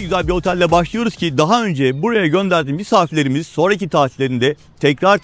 güzel bir otelle başlıyoruz ki daha önce buraya gönderdiğim misafirlerimiz sonraki tatillerinde tekrar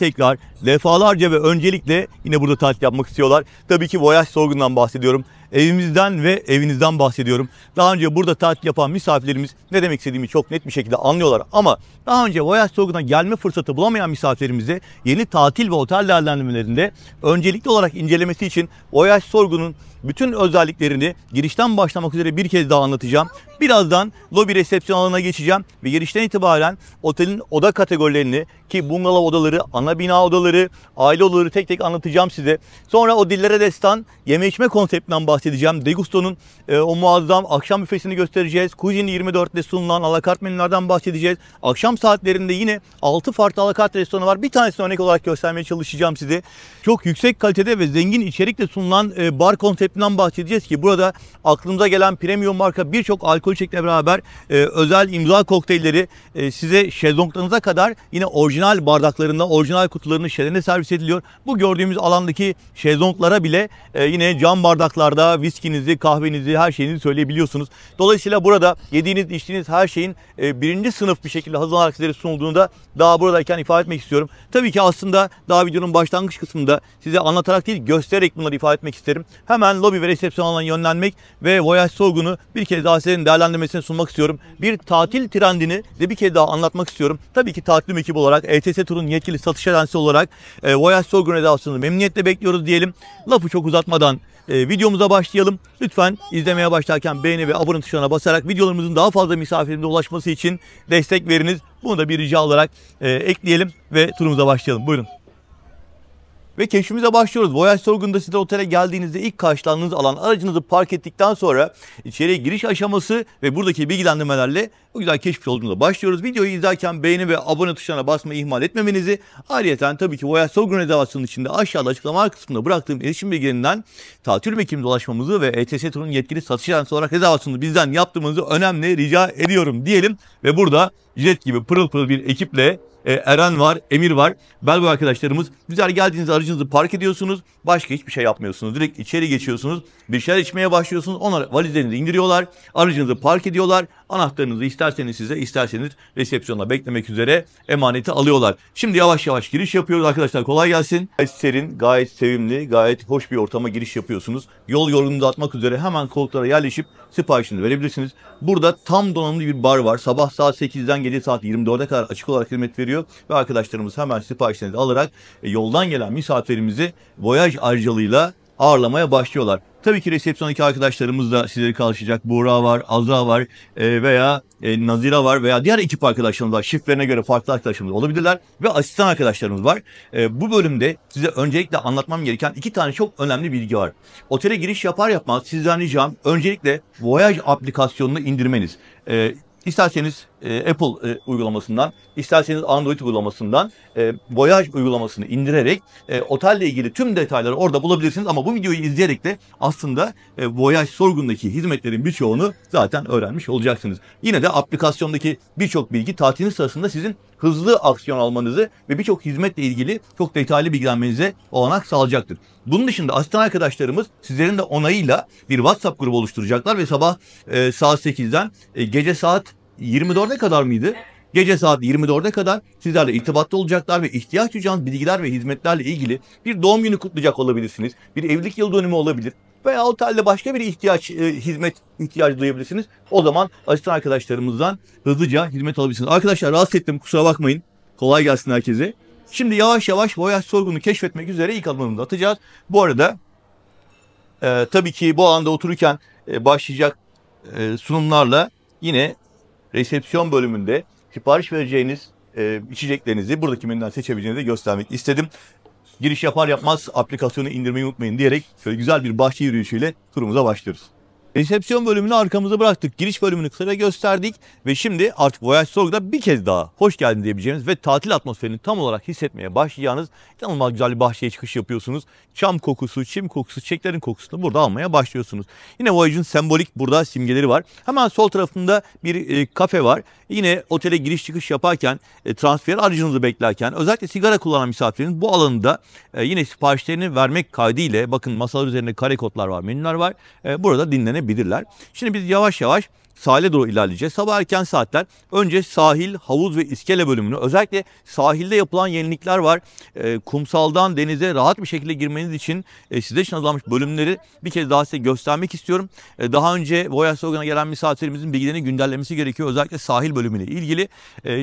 defalarca ve öncelikle yine burada tatil yapmak istiyorlar. Tabii ki Voyage Sorgun'dan bahsediyorum. Evimizden ve evinizden bahsediyorum. Daha önce burada tatil yapan misafirlerimiz ne demek istediğimi çok net bir şekilde anlıyorlar. Ama daha önce Voyage Sorgun'a gelme fırsatı bulamayan misafirlerimize yeni tatil ve otel değerlendirmelerinde öncelikli olarak incelemesi için Voyage Sorgun'un bütün özelliklerini girişten başlamak üzere bir kez daha anlatacağım. Birazdan lobi resepsiyon alanına geçeceğim ve girişten itibaren otelin oda kategorilerini ki bungalov odaları, ana bina odaları, aile odaları tek tek anlatacağım size. Sonra o dillere destan yeme içme konseptinden bahsedeceğim. Degusto'nun o muazzam akşam büfesini göstereceğiz. Cuisine 24'te sunulan alakart menülerden bahsedeceğiz. Akşam saatlerinde yine 6 farklı alakart restoranı var. Bir tanesini örnek olarak göstermeye çalışacağım size. Çok yüksek kalitede ve zengin içerikle sunulan bar konseptinden bahsedeceğiz ki burada aklımıza gelen premium marka birçok alkol içecekle beraber özel imza kokteylleri size şezlonglarınıza kadar yine orijinal bardaklarında, orijinal kutularının şişelerinde servis ediliyor. Bu gördüğümüz alandaki şezlonglara bile yine cam bardaklarda viskinizi, kahvenizi, her şeyinizi söyleyebiliyorsunuz. Dolayısıyla burada yediğiniz, içtiğiniz her şeyin birinci sınıf bir şekilde hazırlanarak sizlere sunulduğunu da daha buradayken ifade etmek istiyorum. Tabii ki aslında daha videonun başlangıç kısmında size anlatarak değil göstererek bunları ifade etmek isterim. Hemen lobi ve resepsiyon alanına yönlenmek ve Voyage Sorgun'u bir kez daha sizlerin değerlendirmesini sunmak istiyorum. Bir tatil trendini de bir kez daha anlatmak istiyorum. Tabii ki tatil ekibi olarak, ETS Tur'un yetkili satış ajansı olarak Voyage Sorgun edasını memnuniyetle bekliyoruz diyelim. Lafı çok uzatmadan videomuza başlayalım. Lütfen izlemeye başlarken beğeni ve abone tuşlarına basarak videolarımızın daha fazla misafirimize ulaşması için destek veriniz. Bunu da bir rica olarak ekleyelim ve turumuza başlayalım. Buyurun. Ve keşfimize başlıyoruz. Voyage Sorgun'da size otele geldiğinizde ilk karşılandığınız alan, aracınızı park ettikten sonra içeriye giriş aşaması ve buradaki bilgilendirmelerle bu güzel keşif yolculuğuna başlıyoruz. Videoyu izlerken beğeni ve abone tuşlarına basmayı ihmal etmemenizi, ayrıca tabii ki Voyage Sorgun rezervasyonunun içinde aşağıda açıklama kısmında bıraktığım iletişim bilgilerinden tatil ekibimize ulaşmamızı ve ETS Tur'un yetkili satış ajansı olarak rezervasyonu bizden yaptığımızı önemli rica ediyorum diyelim. Ve burada jet gibi pırıl pırıl bir ekiple Eren var, Emir var. Belboy arkadaşlarımız. Güzel geldiğinizde aracınızı park ediyorsunuz. Başka hiçbir şey yapmıyorsunuz. Direkt içeri geçiyorsunuz. Bir şeyler içmeye başlıyorsunuz. Onlar valizlerinizi indiriyorlar. Aracınızı park ediyorlar. Anahtarınızı isterseniz size, isterseniz resepsiyona beklemek üzere emaneti alıyorlar. Şimdi yavaş yavaş giriş yapıyoruz arkadaşlar. Kolay gelsin. Gayet serin, gayet sevimli, gayet hoş bir ortama giriş yapıyorsunuz. Yol yorgununuzu atmak üzere hemen koltuklara yerleşip siparişinizi verebilirsiniz. Burada tam donanımlı bir bar var. Sabah saat 8'den gece saat 24'e kadar açık olarak hizmet veriyor. Ve arkadaşlarımız hemen siparişlerini alarak yoldan gelen misafirimizi Voyage aracılığıyla ağırlamaya başlıyorlar. Tabii ki resepsiyondaki arkadaşlarımız da sizleri karşılayacak. Buğra var, Azra var veya Nazira var veya diğer ekip arkadaşlarımız var. Şifrelerine göre farklı arkadaşlarımız olabilirler ve asistan arkadaşlarımız var. Bu bölümde size öncelikle anlatmam gereken iki tane çok önemli bilgi var. Otele giriş yapar yapmaz sizden ricam öncelikle Voyage aplikasyonunu indirmeniz. İsterseniz Apple uygulamasından, isterseniz Android uygulamasından Voyage uygulamasını indirerek otelle ilgili tüm detayları orada bulabilirsiniz. Ama bu videoyu izleyerek de aslında Voyage Sorgun'daki hizmetlerin birçoğunu zaten öğrenmiş olacaksınız. Yine de aplikasyondaki birçok bilgi tatiliniz sırasında sizin hızlı aksiyon almanızı ve birçok hizmetle ilgili çok detaylı bilgilenmenize olanak sağlayacaktır. Bunun dışında asistan arkadaşlarımız sizlerin de onayıyla bir WhatsApp grubu oluşturacaklar ve sabah saat 8'den gece saat 24'e kadar mıydı? Gece saat 24'e kadar sizlerle irtibatta olacaklar ve ihtiyaç duyacağınız bilgiler ve hizmetlerle ilgili bir doğum günü kutlayacak olabilirsiniz. Bir evlilik yıl dönümü olabilir. Veya otelde başka bir hizmet ihtiyacı duyabilirsiniz. O zaman asistan arkadaşlarımızdan hızlıca hizmet alabilirsiniz. Arkadaşlar rahatsız ettim, kusura bakmayın. Kolay gelsin herkese. Şimdi yavaş yavaş Voyage Sorgun'u keşfetmek üzere ilk adımımızı atacağız. Bu arada tabii ki bu alanda otururken başlayacak sunumlarla yine resepsiyon bölümünde sipariş vereceğiniz içeceklerinizi buradaki menüden seçebileceğinizi göstermek istedim. Giriş yapar yapmaz aplikasyonu indirmeyi unutmayın diyerek şöyle güzel bir bahçe yürüyüşüyle turumuza başlıyoruz. Resepsiyon bölümünü arkamıza bıraktık. Giriş bölümünü kısaca gösterdik. Ve şimdi artık Voyage Sorgun'da bir kez daha hoş geldin diyebileceğiniz ve tatil atmosferini tam olarak hissetmeye başlayacağınız inanılmaz güzel bir bahçeye çıkış yapıyorsunuz. Çam kokusu, çim kokusu, çiçeklerin kokusunu burada almaya başlıyorsunuz. Yine Voyage'ın sembolik burada simgeleri var. Hemen sol tarafında bir kafe var. Yine otele giriş çıkış yaparken, transfer aracınızı beklerken, özellikle sigara kullanan misafirlerin bu alanında yine siparişlerini vermek kaydıyla bakın masalar üzerinde kare kodlar var, menüler var. Burada dinlenebilirler. Şimdi biz yavaş yavaş sahile doğru ilerleyeceğiz. Sabah erken saatler önce sahil, havuz ve iskele bölümünü, özellikle sahilde yapılan yenilikler var. Kumsaldan denize rahat bir şekilde girmeniz için size için hazırlanmış bölümleri bir kez daha size göstermek istiyorum. Daha önce Voyage Slogan'a gelen misafirlerimizin bilgilerini güncellemesi gerekiyor. Özellikle sahil bölümüyle ilgili.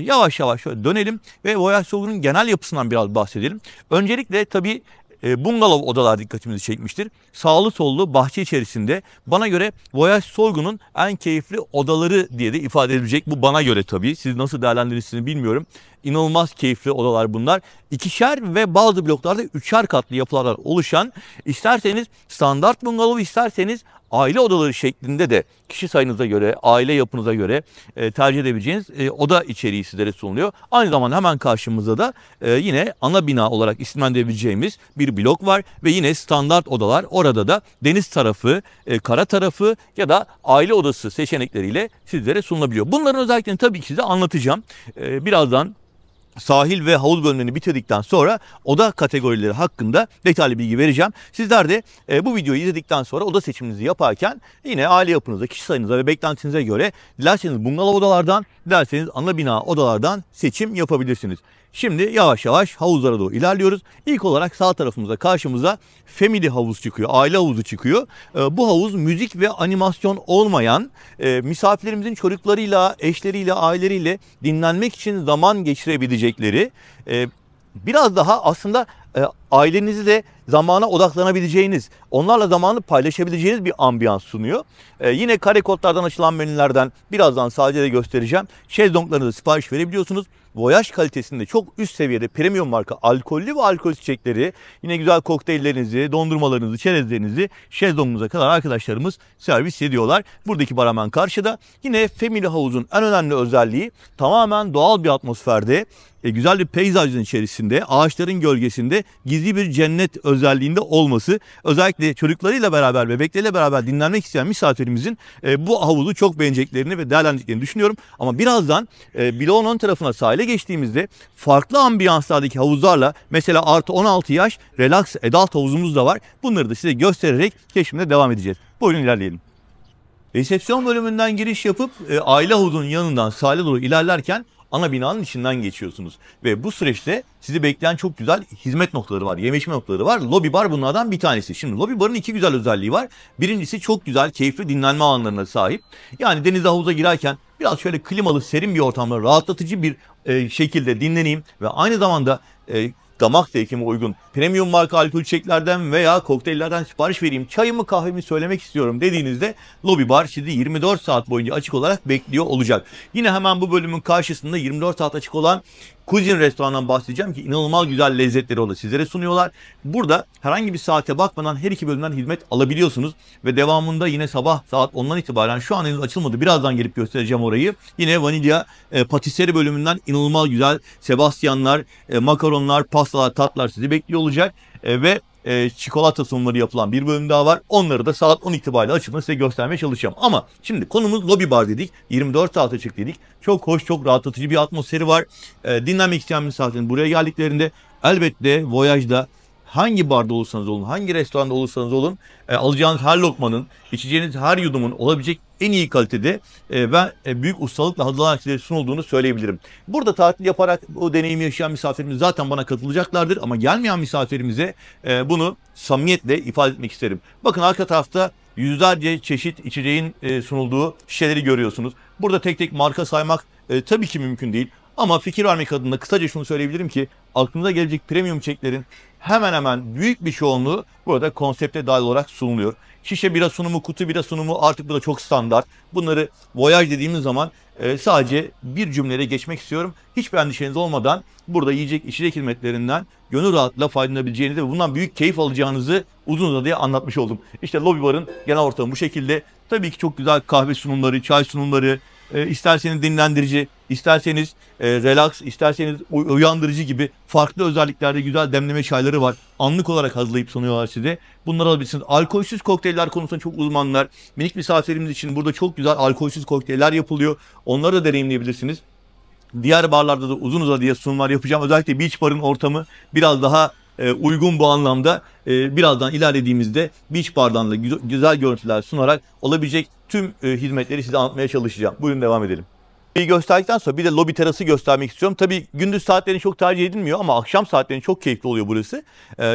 Yavaş yavaş şöyle dönelim ve Voyage Slogan'ın genel yapısından biraz bahsedelim. Öncelikle tabii bungalov odalar dikkatimizi çekmiştir. Sağlı sollu bahçe içerisinde, bana göre Voyage Sorgun'un en keyifli odaları diye de ifade edilecek. Bu bana göre tabii. Siz nasıl değerlendirirsiniz bilmiyorum. İnanılmaz keyifli odalar bunlar. İkişer ve bazı bloklarda üçer katlı yapılardan oluşan, isterseniz standart bungalov, isterseniz aile odaları şeklinde de kişi sayınıza göre, aile yapınıza göre tercih edebileceğiniz oda içeriği sizlere sunuluyor. Aynı zamanda hemen karşımızda da yine ana bina olarak isimlendirebileceğimiz bir blok var ve yine standart odalar. Orada da deniz tarafı, kara tarafı ya da aile odası seçenekleriyle sizlere sunulabiliyor. Bunların özelliklerini tabii ki size anlatacağım. Birazdan sahil ve havuz bölümlerini bitirdikten sonra oda kategorileri hakkında detaylı bilgi vereceğim. Sizler de bu videoyu izledikten sonra oda seçiminizi yaparken yine aile yapınıza, kişi sayınıza ve beklentinize göre dilerseniz bungalov odalardan, dilerseniz ana bina odalardan seçim yapabilirsiniz. Şimdi yavaş yavaş havuzlara doğru ilerliyoruz. İlk olarak sağ tarafımızda karşımıza family havuz çıkıyor, aile havuzu çıkıyor. Bu havuz müzik ve animasyon olmayan, misafirlerimizin çocuklarıyla, eşleriyle, aileleriyle dinlenmek için zaman geçirebilecekleri, biraz daha aslında ailenizi de zamana odaklanabileceğiniz, onlarla zamanı paylaşabileceğiniz bir ambiyans sunuyor. Yine kare kodlardan açılan menülerden birazdan sadece de göstereceğim. Şezlonglarınızı sipariş verebiliyorsunuz. Voyage kalitesinde çok üst seviyede premium marka alkollü ve alkol içecekleri, yine güzel kokteyllerinizi, dondurmalarınızı, çerezlerinizi şezlongunuza kadar arkadaşlarımız servis ediyorlar. Buradaki bar hemen karşıda. Yine Family Havuz'un en önemli özelliği tamamen doğal bir atmosferde, güzel bir peyzajın içerisinde, ağaçların gölgesinde gizli bir cennet özelliğinde olması. Özellikle çocuklarıyla beraber, bebekleriyle beraber dinlenmek isteyen misafirimizin bu havuzu çok beğeneceklerini ve değerlendireceklerini düşünüyorum. Ama birazdan bloğun ön tarafına, sahile geçtiğimizde farklı ambiyanslardaki havuzlarla, mesela artı 16 yaş relax adult havuzumuz da var. Bunları da size göstererek keşfimize devam edeceğiz. Buyurun ilerleyelim. Resepsiyon bölümünden giriş yapıp aile havuzunun yanından sahile doğru ilerlerken ana binanın içinden geçiyorsunuz. Ve bu süreçte sizi bekleyen çok güzel hizmet noktaları var, yeme içme noktaları var. Lobby bar bunlardan bir tanesi. Şimdi lobby barın iki güzel özelliği var. Birincisi çok güzel, keyifli dinlenme alanlarına sahip. Yani denize, havuza girerken biraz şöyle klimalı, serin bir ortamda rahatlatıcı bir şekilde dinleneyim ve aynı zamanda damak zevkime uygun premium marka alkol içeceklerden veya kokteyllerden sipariş vereyim, çayımı kahvemi söylemek istiyorum dediğinizde lobby bar sizi 24 saat boyunca açık olarak bekliyor olacak. Yine hemen bu bölümün karşısında 24 saat açık olan Cuisine restorandan bahsedeceğim ki inanılmaz güzel lezzetleri orada sizlere sunuyorlar. Burada herhangi bir saate bakmadan her iki bölümden hizmet alabiliyorsunuz ve devamında yine sabah saat 10'dan itibaren, şu an henüz açılmadı, birazdan gelip göstereceğim orayı. Yine vanilya patisserie bölümünden inanılmaz güzel Sebastianlar, makaronlar, pastalar, tatlar sizi bekliyor olacak ve çikolata sunumları yapılan bir bölüm daha var. Onları da saat 10 itibariyle açıldığını size göstermeye çalışacağım. Ama şimdi konumuz lobby bar dedik. 24 saat açık dedik. Çok hoş, çok rahatlatıcı bir atmosferi var. Dinlenmek isteyen misafirlerin buraya geldiklerinde elbette Voyage'da hangi barda olursanız olun, hangi restoranda olursanız olun, alacağınız her lokmanın, içeceğiniz her yudumun olabilecek en iyi kalitede ve büyük ustalıkla hazırlanarak size sunulduğunu söyleyebilirim. Burada tatil yaparak bu deneyimi yaşayan misafirimiz zaten bana katılacaklardır ama gelmeyen misafirimize bunu samimiyetle ifade etmek isterim. Bakın arka tarafta yüzlerce çeşit içeceğin sunulduğu şişeleri görüyorsunuz. Burada tek tek marka saymak tabii ki mümkün değil. Ama fikir vermek adına kısaca şunu söyleyebilirim ki aklınıza gelecek premium içeceklerin hemen hemen büyük bir çoğunluğu burada konsepte dahil olarak sunuluyor. Şişe bira sunumu, kutu bira sunumu artık burada çok standart. Bunları Voyage dediğimiz zaman sadece bir cümleyle geçmek istiyorum. Hiçbir endişeniz olmadan burada yiyecek, içecek hizmetlerinden gönül rahatlıkla faydalanabileceğinizi ve bundan büyük keyif alacağınızı uzun uzadıya anlatmış oldum. İşte lobby barın genel ortamı bu şekilde. Tabii ki çok güzel kahve sunumları, çay sunumları, isterseniz dinlendirici, isterseniz relax, isterseniz uyandırıcı gibi farklı özelliklerde güzel demleme çayları var. Anlık olarak hazırlayıp sunuyorlar size. Bunları alabilirsiniz. Alkolsüz kokteyller konusunda çok uzmanlar. Minik misafirimiz için burada çok güzel alkolsüz kokteyller yapılıyor. Onları da deneyimleyebilirsiniz. Diğer barlarda da uzun uzadıya sunumlar yapacağım. Özellikle Beach Bar'ın ortamı biraz daha uygun bu anlamda. Birazdan ilerlediğimizde beach bar'dan da güzel görüntüler sunarak olabilecek tüm hizmetleri size anlatmaya çalışacağım. Buyurun devam edelim. Gösterdikten sonra bir de lobi terası göstermek istiyorum. Tabii gündüz saatleri çok tercih edilmiyor ama akşam saatleri çok keyifli oluyor burası.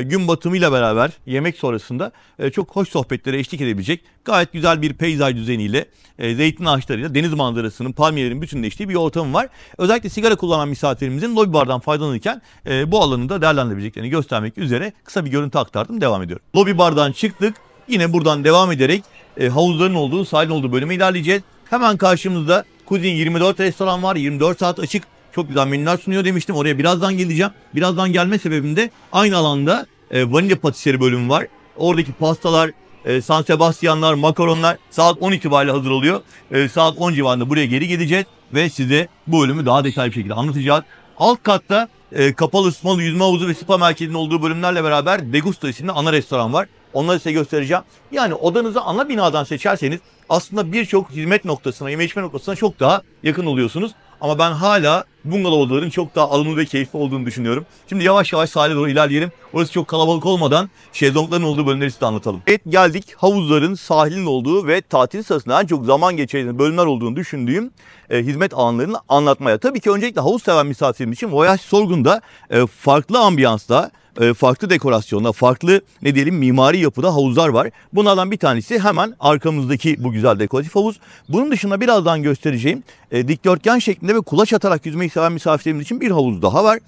Gün batımıyla beraber yemek sonrasında çok hoş sohbetlere eşlik edebilecek gayet güzel bir peyzaj düzeniyle, zeytin ağaçlarıyla, deniz manzarasının, palmiyelerin bütünleştiği bir ortamı var. Özellikle sigara kullanan misafirlerimizin lobi bardan faydalanırken bu alanı da değerlendirebileceklerini göstermek üzere kısa bir görüntü aktardım. Devam ediyorum. Lobi bardan çıktık. Yine buradan devam ederek havuzların olduğu, sahilin olduğu bölüme ilerleyeceğiz. Hemen karşımızda Kuzin 24 restoran var. 24 saat açık. Çok güzel menüler sunuyor demiştim. Oraya birazdan geleceğim. Birazdan gelme sebebim de aynı alanda vanilya patiseri bölümü var. Oradaki pastalar, San Sebastianlar, makaronlar saat 10 itibariyle hazır oluyor. Saat 10 civarında buraya geri geleceğiz ve size bu bölümü daha detaylı bir şekilde anlatacağız. Alt katta kapalı ısıtmalı yüzme havuzu ve spa merkezinin olduğu bölümlerle beraber Degusta isimli ana restoran var. Onları size göstereceğim. Yani odanızı ana binadan seçerseniz aslında birçok hizmet noktasına, yeme içme noktasına çok daha yakın oluyorsunuz. Ama ben hala bungalov odaların çok daha alımlı ve keyifli olduğunu düşünüyorum. Şimdi yavaş yavaş sahile doğru ilerleyelim. Orası çok kalabalık olmadan şezlongların olduğu bölümleri size anlatalım. Evet, geldik havuzların, sahilin olduğu ve tatil sırasında en çok zaman geçirdiğiniz bölümler olduğunu düşündüğüm hizmet alanlarını anlatmaya. Tabii ki öncelikle havuz seven misafirim için Voyage Sorgun'da farklı ambiyansla, farklı dekorasyonda, farklı mimari yapıda havuzlar var. Bunlardan bir tanesi hemen arkamızdaki bu güzel dekoratif havuz. Bunun dışında birazdan göstereceğim dikdörtgen şeklinde ve kulaç atarak yüzmeyi seven misafirlerimiz için bir havuz daha var.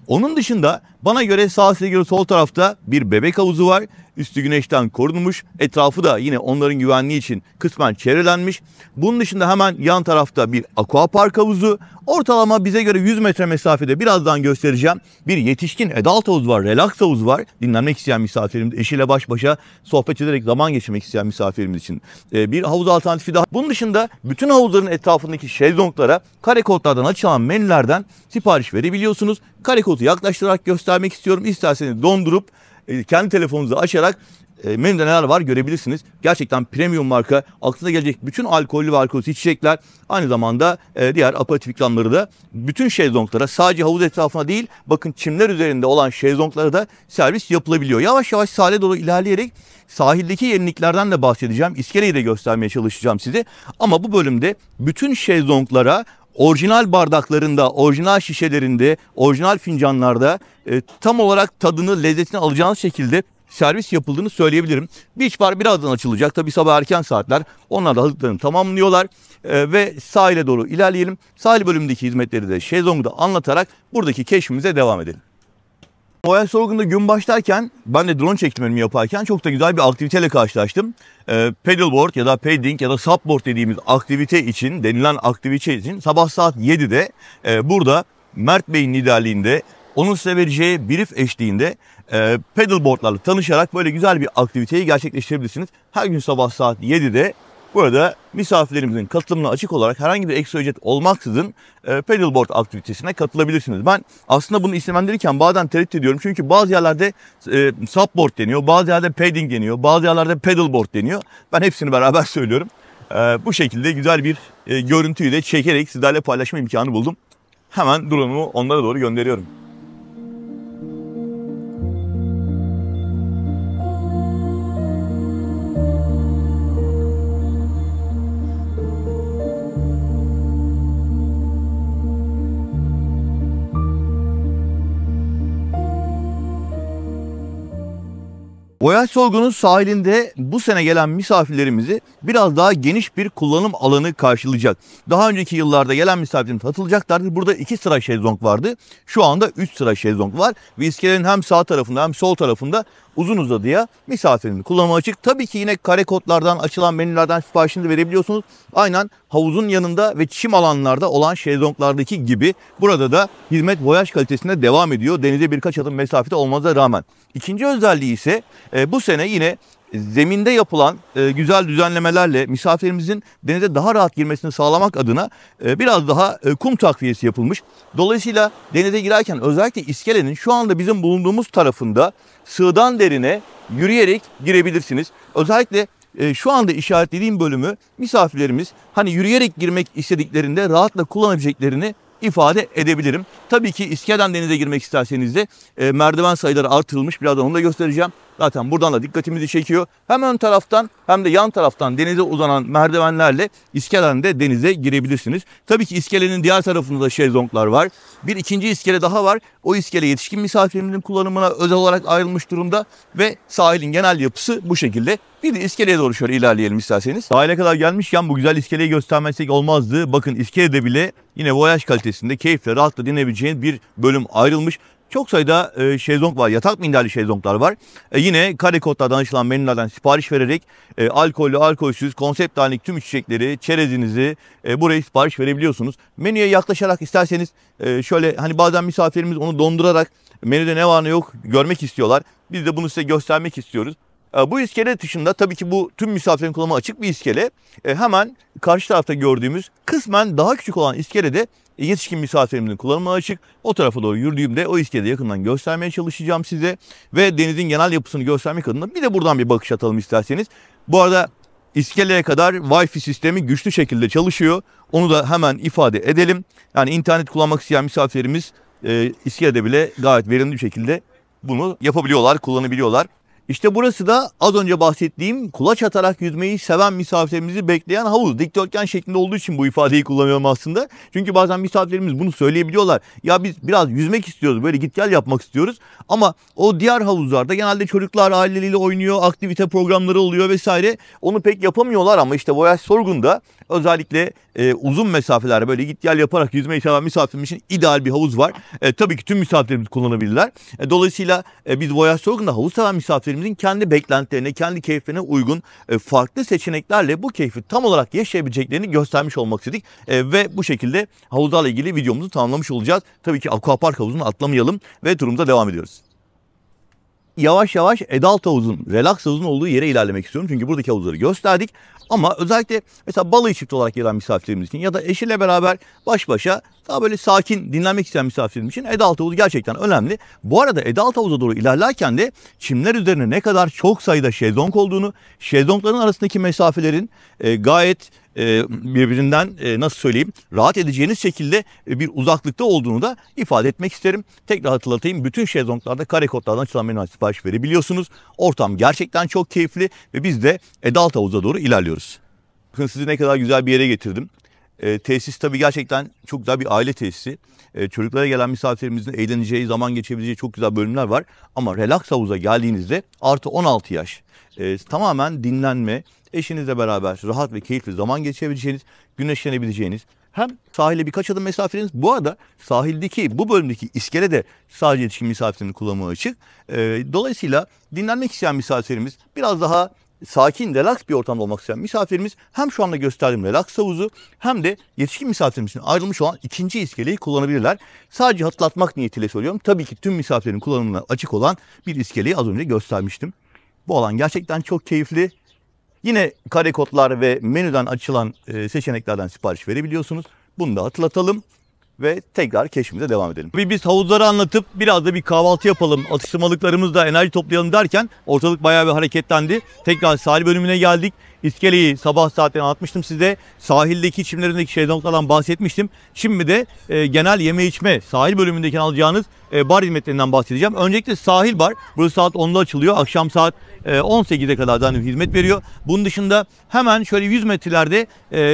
Onun dışında bana göre size göre sol tarafta bir bebek havuzu var. Üstü güneşten korunmuş. Etrafı da yine onların güvenliği için kısmen çevrelenmiş. Bunun dışında hemen yan tarafta bir aquapark havuzu. Ortalama bize göre 100 metre mesafede birazdan göstereceğim. Bir yetişkin adult havuz var, relax havuz var. Dinlenmek isteyen misafirimiz, eşiyle baş başa sohbet ederek zaman geçirmek isteyen misafirimiz için bir havuz alternatifi daha. Bunun dışında bütün havuzların etrafındaki şezlonglara kare kodlardan açılan menülerden sipariş verebiliyorsunuz. Kare kodu yaklaştırarak göstermek istiyorum. İsterseniz dondurup kendi telefonunuzu açarak menüde neler var görebilirsiniz. Gerçekten premium marka, aklına gelecek bütün alkollü ve alkolsüz içecekler, aynı zamanda diğer aperatif ikramları da bütün şezlonglara, sadece havuz etrafına değil, bakın çimler üzerinde olan şezlonglara da servis yapılabiliyor. Yavaş yavaş sahile doğru ilerleyerek sahildeki yeniliklerden de bahsedeceğim. İskeleyi de göstermeye çalışacağım size. Ama bu bölümde bütün şezlonglara orijinal bardaklarında, orijinal şişelerinde, orijinal fincanlarda tam olarak tadını, lezzetini alacağınız şekilde servis yapıldığını söyleyebilirim. Beach bar birazdan açılacak. Tabii sabah erken saatler. Onlar da hazırlıklarını tamamlıyorlar. Ve sahile doğru ilerleyelim. Sahil bölümündeki hizmetleri de şezlongda anlatarak buradaki keşfimize devam edelim. Voyage Sorgun'da gün başlarken ben de drone çekimlerimi yaparken çok da güzel bir aktiviteyle karşılaştım. Paddleboard ya da paddling ya da subboard dediğimiz aktivite için, denilen aktivite için sabah saat 7'de burada Mert Bey'in liderliğinde, onun size vereceği brief eşliğinde paddleboardlarla tanışarak böyle güzel bir aktiviteyi gerçekleştirebilirsiniz. Her gün sabah saat 7'de burada misafirlerimizin katılımına açık olarak herhangi bir ekstra ücret olmaksızın paddleboard aktivitesine katılabilirsiniz. Ben aslında bunu isimlendirirken bazen tereddüt ediyorum. Çünkü bazı yerlerde subboard deniyor, bazı yerde paddling deniyor, bazı yerlerde paddleboard deniyor. Ben hepsini beraber söylüyorum. Bu şekilde güzel bir görüntüyü de çekerek sizlerle paylaşma imkanı buldum. Hemen drone'umu onlara doğru gönderiyorum. Voyage Sorgun'un sahilinde bu sene gelen misafirlerimizi biraz daha geniş bir kullanım alanı karşılayacak. Daha önceki yıllarda gelen misafirlerimiz hatırlayacaklardır. Burada 2 sıra şezlong vardı. Şu anda 3 sıra şezlong var. Ve iskelenin hem sağ tarafında hem sol tarafında uzun uzadıya misafirin kullanıma açık. Tabii ki yine kare kodlardan, açılan menülerden siparişini de verebiliyorsunuz. Aynen havuzun yanında ve çim alanlarda olan şezlonglardaki gibi burada da hizmet voyaj kalitesinde devam ediyor. Denize birkaç adım mesafede olmasına rağmen. İkinci özelliği ise bu sene yine zeminde yapılan güzel düzenlemelerle misafirimizin denize daha rahat girmesini sağlamak adına biraz daha kum takviyesi yapılmış. Dolayısıyla denize girerken özellikle iskelenin şu anda bizim bulunduğumuz tarafında sığdan derine yürüyerek girebilirsiniz. Özellikle şu anda işaretlediğim bölümü misafirlerimiz hani yürüyerek girmek istediklerinde rahatla kullanabileceklerini ifade edebilirim. Tabii ki iskeleden denize girmek isterseniz de merdiven sayıları artırılmış. Birazdan onu da göstereceğim. Zaten buradan da dikkatimizi çekiyor. Hem ön taraftan hem de yan taraftan denize uzanan merdivenlerle iskeleden de denize girebilirsiniz. Tabii ki iskelenin diğer tarafında da şezlonglar var. Bir ikinci iskele daha var. O iskele yetişkin misafirlerin kullanımına özel olarak ayrılmış durumda ve sahilin genel yapısı bu şekilde. Bir de iskeleye doğru şöyle ilerleyelim isterseniz. Sahile kadar gelmişken bu güzel iskeleyi göstermezsek olmazdı. Bakın iskelede bile yine voyaj kalitesinde keyifle rahatla dinleyebileceğiniz bir bölüm ayrılmış. Çok sayıda şezlong var. Yatak minderli şezlonglar var. Yine kare kodlardan açılan menülerden sipariş vererek alkollü, alkolsüz, konsept halindeki tüm içecekleri, çerezinizi buraya sipariş verebiliyorsunuz. Menüye yaklaşarak isterseniz şöyle hani bazen misafirlerimiz onu dondurarak menüde ne var ne yok görmek istiyorlar. Biz de bunu size göstermek istiyoruz. Bu iskele dışında tabii ki bu tüm misafirlerin kullanımına açık bir iskele. Hemen karşı tarafta gördüğümüz kısmen daha küçük olan iskelede yetişkin misafirimizin kullanımına açık. O tarafa doğru yürüdüğümde o iskelede yakından göstermeye çalışacağım size. Ve denizin genel yapısını göstermek adına bir de buradan bir bakış atalım isterseniz. Bu arada iskeleye kadar Wi-Fi sistemi güçlü şekilde çalışıyor. Onu da hemen ifade edelim. Yani internet kullanmak isteyen misafirlerimiz iskelede bile gayet verimli bir şekilde bunu yapabiliyorlar, kullanabiliyorlar. İşte burası da az önce bahsettiğim kulaç atarak yüzmeyi seven misafirlerimizi bekleyen havuz. Dikdörtgen şeklinde olduğu için bu ifadeyi kullanıyorum aslında. Çünkü bazen misafirlerimiz bunu söyleyebiliyorlar. Ya biz biraz yüzmek istiyoruz, böyle git gel yapmak istiyoruz. Ama o diğer havuzlarda genelde çocuklar aileleriyle oynuyor, aktivite programları oluyor vesaire. Onu pek yapamıyorlar ama işte Voyage Sorgun'da özellikle uzun mesafelerde böyle git gel yaparak yüzmeyi seven misafirimiz için ideal bir havuz var. Tabii ki tüm misafirlerimiz kullanabilirler. Dolayısıyla biz Voyage Sorgun'da havuz seven misafirlerimizin kendi beklentilerine, kendi keyiflerine uygun farklı seçeneklerle bu keyfi tam olarak yaşayabileceklerini göstermiş olmak istedik. Ve bu şekilde havuzlarla ilgili videomuzu tamamlamış olacağız. Tabii ki Aquapark havuzunu atlamayalım ve turumuza devam ediyoruz. Yavaş yavaş adult havuzun, relax havuzun olduğu yere ilerlemek istiyorum. Çünkü buradaki havuzları gösterdik. Ama özellikle mesela balayı çift olarak gelen misafirlerimiz için ya da eşiyle beraber baş başa daha böyle sakin dinlenmek isteyen misafirlerimiz için adult havuzu gerçekten önemli. Bu arada adult havuza doğru ilerlerken de çimler üzerine ne kadar çok sayıda şezlong olduğunu, şezlongların arasındaki mesafelerin gayet birbirinden nasıl söyleyeyim rahat edeceğiniz şekilde bir uzaklıkta olduğunu da ifade etmek isterim. Tekrar hatırlatayım, bütün şezlonglarda kare kodlardan açılan menüden sipariş verebiliyorsunuz. Ortam gerçekten çok keyifli ve biz de adult havuza doğru ilerliyoruz. Bakın sizi ne kadar güzel bir yere getirdim. Tesis tabii gerçekten çok güzel bir aile tesisi. Çocuklara gelen misafirlerimizin eğleneceği, zaman geçebileceği çok güzel bölümler var. Ama relax havuza geldiğinizde artı 16 yaş tamamen dinlenme, eşinizle beraber rahat ve keyifli zaman geçirebileceğiniz, güneşlenebileceğiniz, hem sahile birkaç adım mesafeniz. Bu arada sahildeki bu bölümdeki iskele de sadece yetişkin misafirlerin kullanımına açık. Dolayısıyla dinlenmek isteyen misafirimiz, biraz daha sakin, relax bir ortamda olmak isteyen misafirimiz hem şu anda gösterdiğim relax havuzu hem de yetişkin misafirimiz için ayrılmış olan ikinci iskeleyi kullanabilirler. Sadece hatırlatmak niyetiyle söylüyorum. Tabii ki tüm misafirlerin kullanımına açık olan bir iskeleyi az önce göstermiştim. Bu alan gerçekten çok keyifli. Yine kare kodlar ve menüden açılan seçeneklerden sipariş verebiliyorsunuz. Bunu da hatırlatalım ve tekrar keşfimize devam edelim. Biz havuzları anlatıp biraz da bir kahvaltı yapalım, atıştırmalıklarımızla enerji toplayalım derken ortalık bayağı bir hareketlendi. Tekrar sahil bölümüne geldik. İskeleyi sabah saatlerinde anlatmıştım size. Sahildeki çimlerindeki şezlonglardan bahsetmiştim. Şimdi de genel yeme içme sahil bölümündeki alacağınız bar hizmetlerinden bahsedeceğim. Öncelikle sahil bar. Burası saat 10'da açılıyor. Akşam saat 18'e kadar da hizmet veriyor. Bunun dışında hemen şöyle 100 metrelerde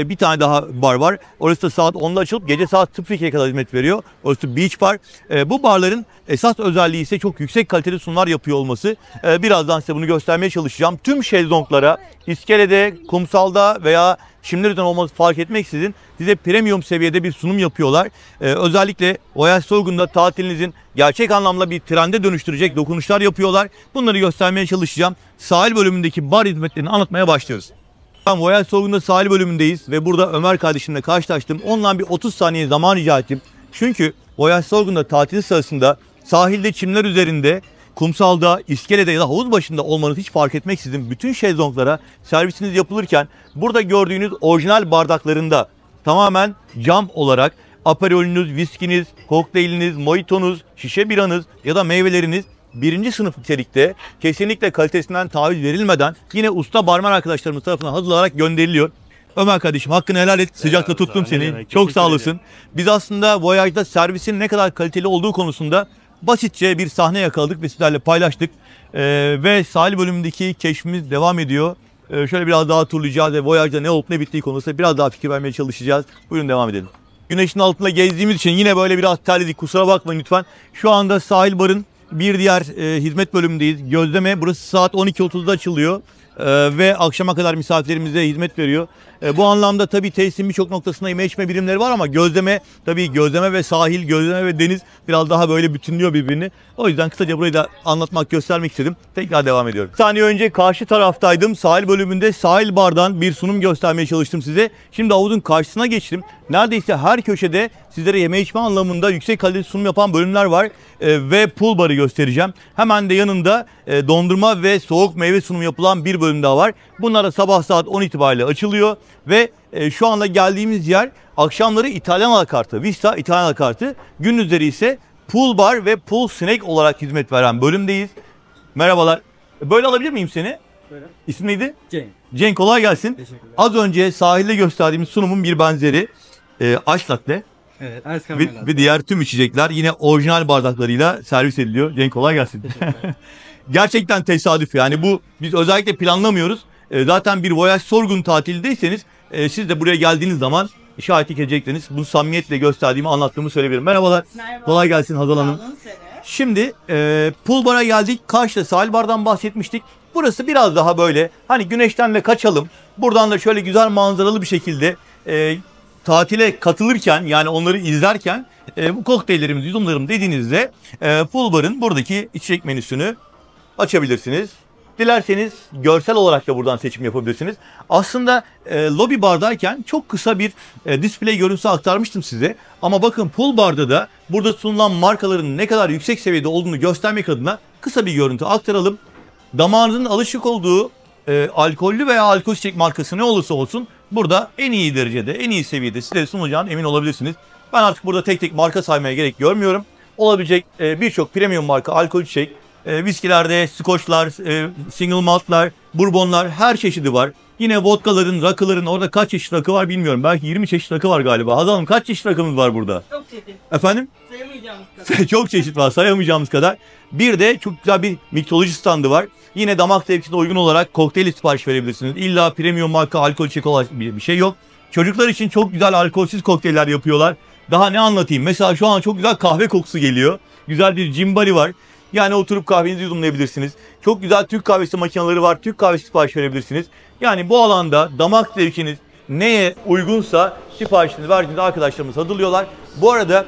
bir tane daha bar var. Orası da saat 10'da açılıp gece saat 02'ye kadar hizmet veriyor. Orası Beach Bar. Bu barların esas özelliği ise çok yüksek kaliteli sunumlar yapıyor olması. Birazdan size bunu göstermeye çalışacağım. Tüm şezlonglara iskelede, kumsalda veya çimler üzerinde olması fark etmeksizin size premium seviyede bir sunum yapıyorlar. Özellikle Voyage Sorgun'da tatilinizin gerçek anlamda bir trende dönüştürecek dokunuşlar yapıyorlar. Bunları göstermeye çalışacağım. Sahil bölümündeki bar hizmetlerini anlatmaya başlıyoruz. Voyage Sorgun'da sahil bölümündeyiz ve burada Ömer kardeşimle karşılaştım. Ondan bir 30 saniye zaman rica ettim. Çünkü Voyage Sorgun'da tatil sırasında sahilde çimler üzerinde, kumsalda, iskelede ya da havuz başında olmanız hiç fark etmeksizin bütün şezlonglara servisiniz yapılırken burada gördüğünüz orijinal bardaklarında tamamen cam olarak aperolünüz, viskiniz, kokteyliniz, mojitonuz, şişe biranız ya da meyveleriniz birinci sınıf nitelikte kesinlikle kalitesinden taviz verilmeden yine usta barmen arkadaşlarımız tarafından hazırlanarak gönderiliyor. Ömer kardeşim hakkını helal et. Sıcakta tuttum seni. Çok sağ olasın. Biz aslında Voyage'da servisin ne kadar kaliteli olduğu konusunda basitçe bir sahne yakaladık ve sizlerle paylaştık. Ve sahil bölümündeki keşfimiz devam ediyor. Şöyle biraz daha turlayacağız ve Voyage'da ne olup ne bittiği konusunda biraz daha fikir vermeye çalışacağız. Buyurun devam edelim. Güneşin altında gezdiğimiz için yine böyle biraz terledik. Kusura bakmayın lütfen. Şu anda sahil barın bir diğer hizmet bölümündeyiz. Gözleme. Burası saat 12.30'da açılıyor. Ve akşama kadar misafirlerimize hizmet veriyor. Bu anlamda tabii tesisin birçok noktasında yeme içme birimleri var ama gözleme ve sahil, gözleme ve deniz biraz daha böyle bütünlüyor birbirini. O yüzden kısaca burayı da anlatmak, göstermek istedim. Tekrar devam ediyorum. Bir saniye önce karşı taraftaydım. Sahil bölümünde sahil bardan bir sunum göstermeye çalıştım size. Şimdi havuzun karşısına geçtim. Neredeyse her köşede sizlere yeme içme anlamında yüksek kaliteli sunum yapan bölümler var. Ve pool barı göstereceğim. Hemen de yanında dondurma ve soğuk meyve sunumu yapılan bir bölüm daha var. Bunlar da sabah saat 10 itibariyle açılıyor. Ve şu anda geldiğimiz yer akşamları İtalyan alakartı, Vista İtalyan alakartı. Gündüzleri ise pool bar ve pool snack olarak hizmet veren bölümdeyiz. Merhabalar. Böyle alabilir miyim seni? Böyle. İsmin neydi? Cenk. Cenk, kolay gelsin. Teşekkürler. Az önce sahilde gösterdiğimiz sunumun bir benzeri ice latte Evet, ice caramel ve diğer tüm içecekler yine orijinal bardaklarıyla servis ediliyor. Cenk, kolay gelsin. Gerçekten tesadüf yani, bu biz özellikle planlamıyoruz. Zaten bir Voyage Sorgun tatildeyseniz siz de buraya geldiğiniz zaman şahitlik edeceksiniz. Bunu samimiyetle gösterdiğimi, anlattığımı söyleyebilirim. Merhabalar. Merhaba. Kolay gelsin Hazal Hanım. Sağ olun, seni. Şimdi pool bar'a geldik. Karşıda sahil bardan bahsetmiştik. Burası biraz daha böyle hani güneşten de kaçalım. Buradan da şöyle güzel manzaralı bir şekilde tatile katılırken, yani onları izlerken bu kokteyllerimiz, yudumlarım dediğinizde pool bar'ın buradaki içecek menüsünü açabilirsiniz. Dilerseniz görsel olarak da buradan seçim yapabilirsiniz. Aslında lobby bardayken çok kısa bir display görüntüsü aktarmıştım size. Ama bakın pool barda da burada sunulan markaların ne kadar yüksek seviyede olduğunu göstermek adına kısa bir görüntü aktaralım. Damağınızın alışık olduğu alkollü veya alkol içecek markası ne olursa olsun burada en iyi derecede, en iyi seviyede size sunulacağına emin olabilirsiniz. Ben artık burada tek tek marka saymaya gerek görmüyorum. Olabilecek birçok premium marka alkol içecek, viskilerde scotchlar, single maltlar, bourbonlar, her çeşidi var. Yine vodkaların, rakıların, orada kaç çeşit rakı var bilmiyorum. Belki 20 çeşit rakı var galiba. Hazal Hanım, kaç çeşit rakımız var burada? Çok çeşit. Efendim? Sayamayacağımız kadar. Çok çeşit var, sayamayacağımız kadar. Bir de çok güzel bir miksoloji standı var. Yine damak zevkine uygun olarak kokteyl sipariş verebilirsiniz. İlla premium marka alkol içecek olan bir şey yok. Çocuklar için çok güzel alkolsüz kokteyller yapıyorlar. Daha ne anlatayım? Mesela şu an çok güzel kahve kokusu geliyor. Güzel bir cimbali var. Yani oturup kahvenizi yudumlayabilirsiniz. Çok güzel Türk kahvesi makineleri var. Türk kahvesi sipariş verebilirsiniz. Yani bu alanda damak zevkiniz neye uygunsa siparişinizi verdiğinizde arkadaşlarımız hazırlıyorlar. Bu arada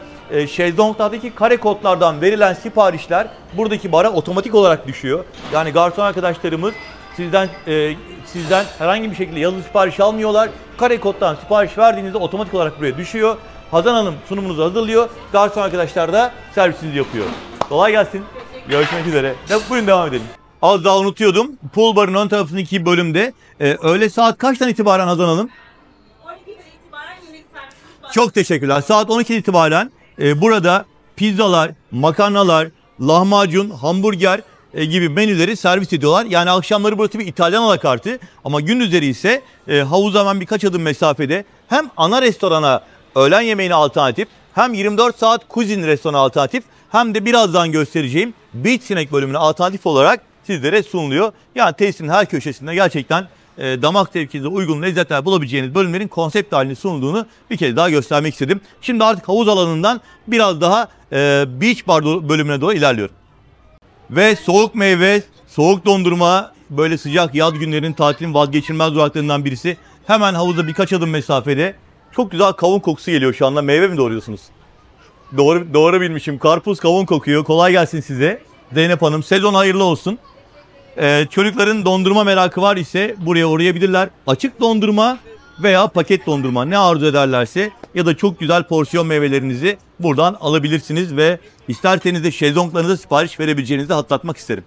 şezlonglardaki kare kodlardan verilen siparişler buradaki bara otomatik olarak düşüyor. Yani garson arkadaşlarımız sizden herhangi bir şekilde yazılı sipariş almıyorlar. Kare koddan sipariş verdiğinizde otomatik olarak buraya düşüyor. Hazan Hanım sunumunuzu hazırlıyor. Garson arkadaşlar da servisinizi yapıyor. Kolay gelsin. Görüşmek üzere. Buyurun devam edelim. Az daha unutuyordum. Pool barın ön tarafındaki bölümde öğle saat kaçtan itibaren Hazan Hanım? 12'den itibaren yemek servisimiz var. Çok teşekkürler. Saat 12 itibaren burada pizzalar, makarnalar, lahmacun, hamburger gibi menüleri servis ediyorlar. Yani akşamları burası bir İtalyan alakartı ama gündüzleri ise havuza hemen birkaç adım mesafede hem ana restorana öğlen yemeğine alternatif, hem 24 saat kuzin restoranı alternatif, hem de birazdan göstereceğim beach snack bölümüne alternatif olarak sizlere sunuluyor. Yani tesisin her köşesinde gerçekten damak zevkinize uygun lezzetler bulabileceğiniz bölümlerin konsept halinde sunulduğunu bir kez daha göstermek istedim. Şimdi artık havuz alanından biraz daha beach bar bölümüne doğru ilerliyorum. Ve soğuk meyve, soğuk dondurma, böyle sıcak yaz günlerinin tatilin vazgeçilmez duraklarından birisi. Hemen havuza birkaç adım mesafede çok güzel kavun kokusu geliyor şu anda. Meyve mi doğruyorsunuz? Doğru bilmişim. Karpuz, kavun kokuyor. Kolay gelsin size. Zeynep Hanım, sezon hayırlı olsun. Çocukların dondurma merakı var ise buraya uğrayabilirler. Açık dondurma veya paket dondurma ne arzu ederlerse ya da çok güzel porsiyon meyvelerinizi buradan alabilirsiniz ve isterseniz de şezlonglarınıza sipariş verebileceğinizi hatırlatmak isterim.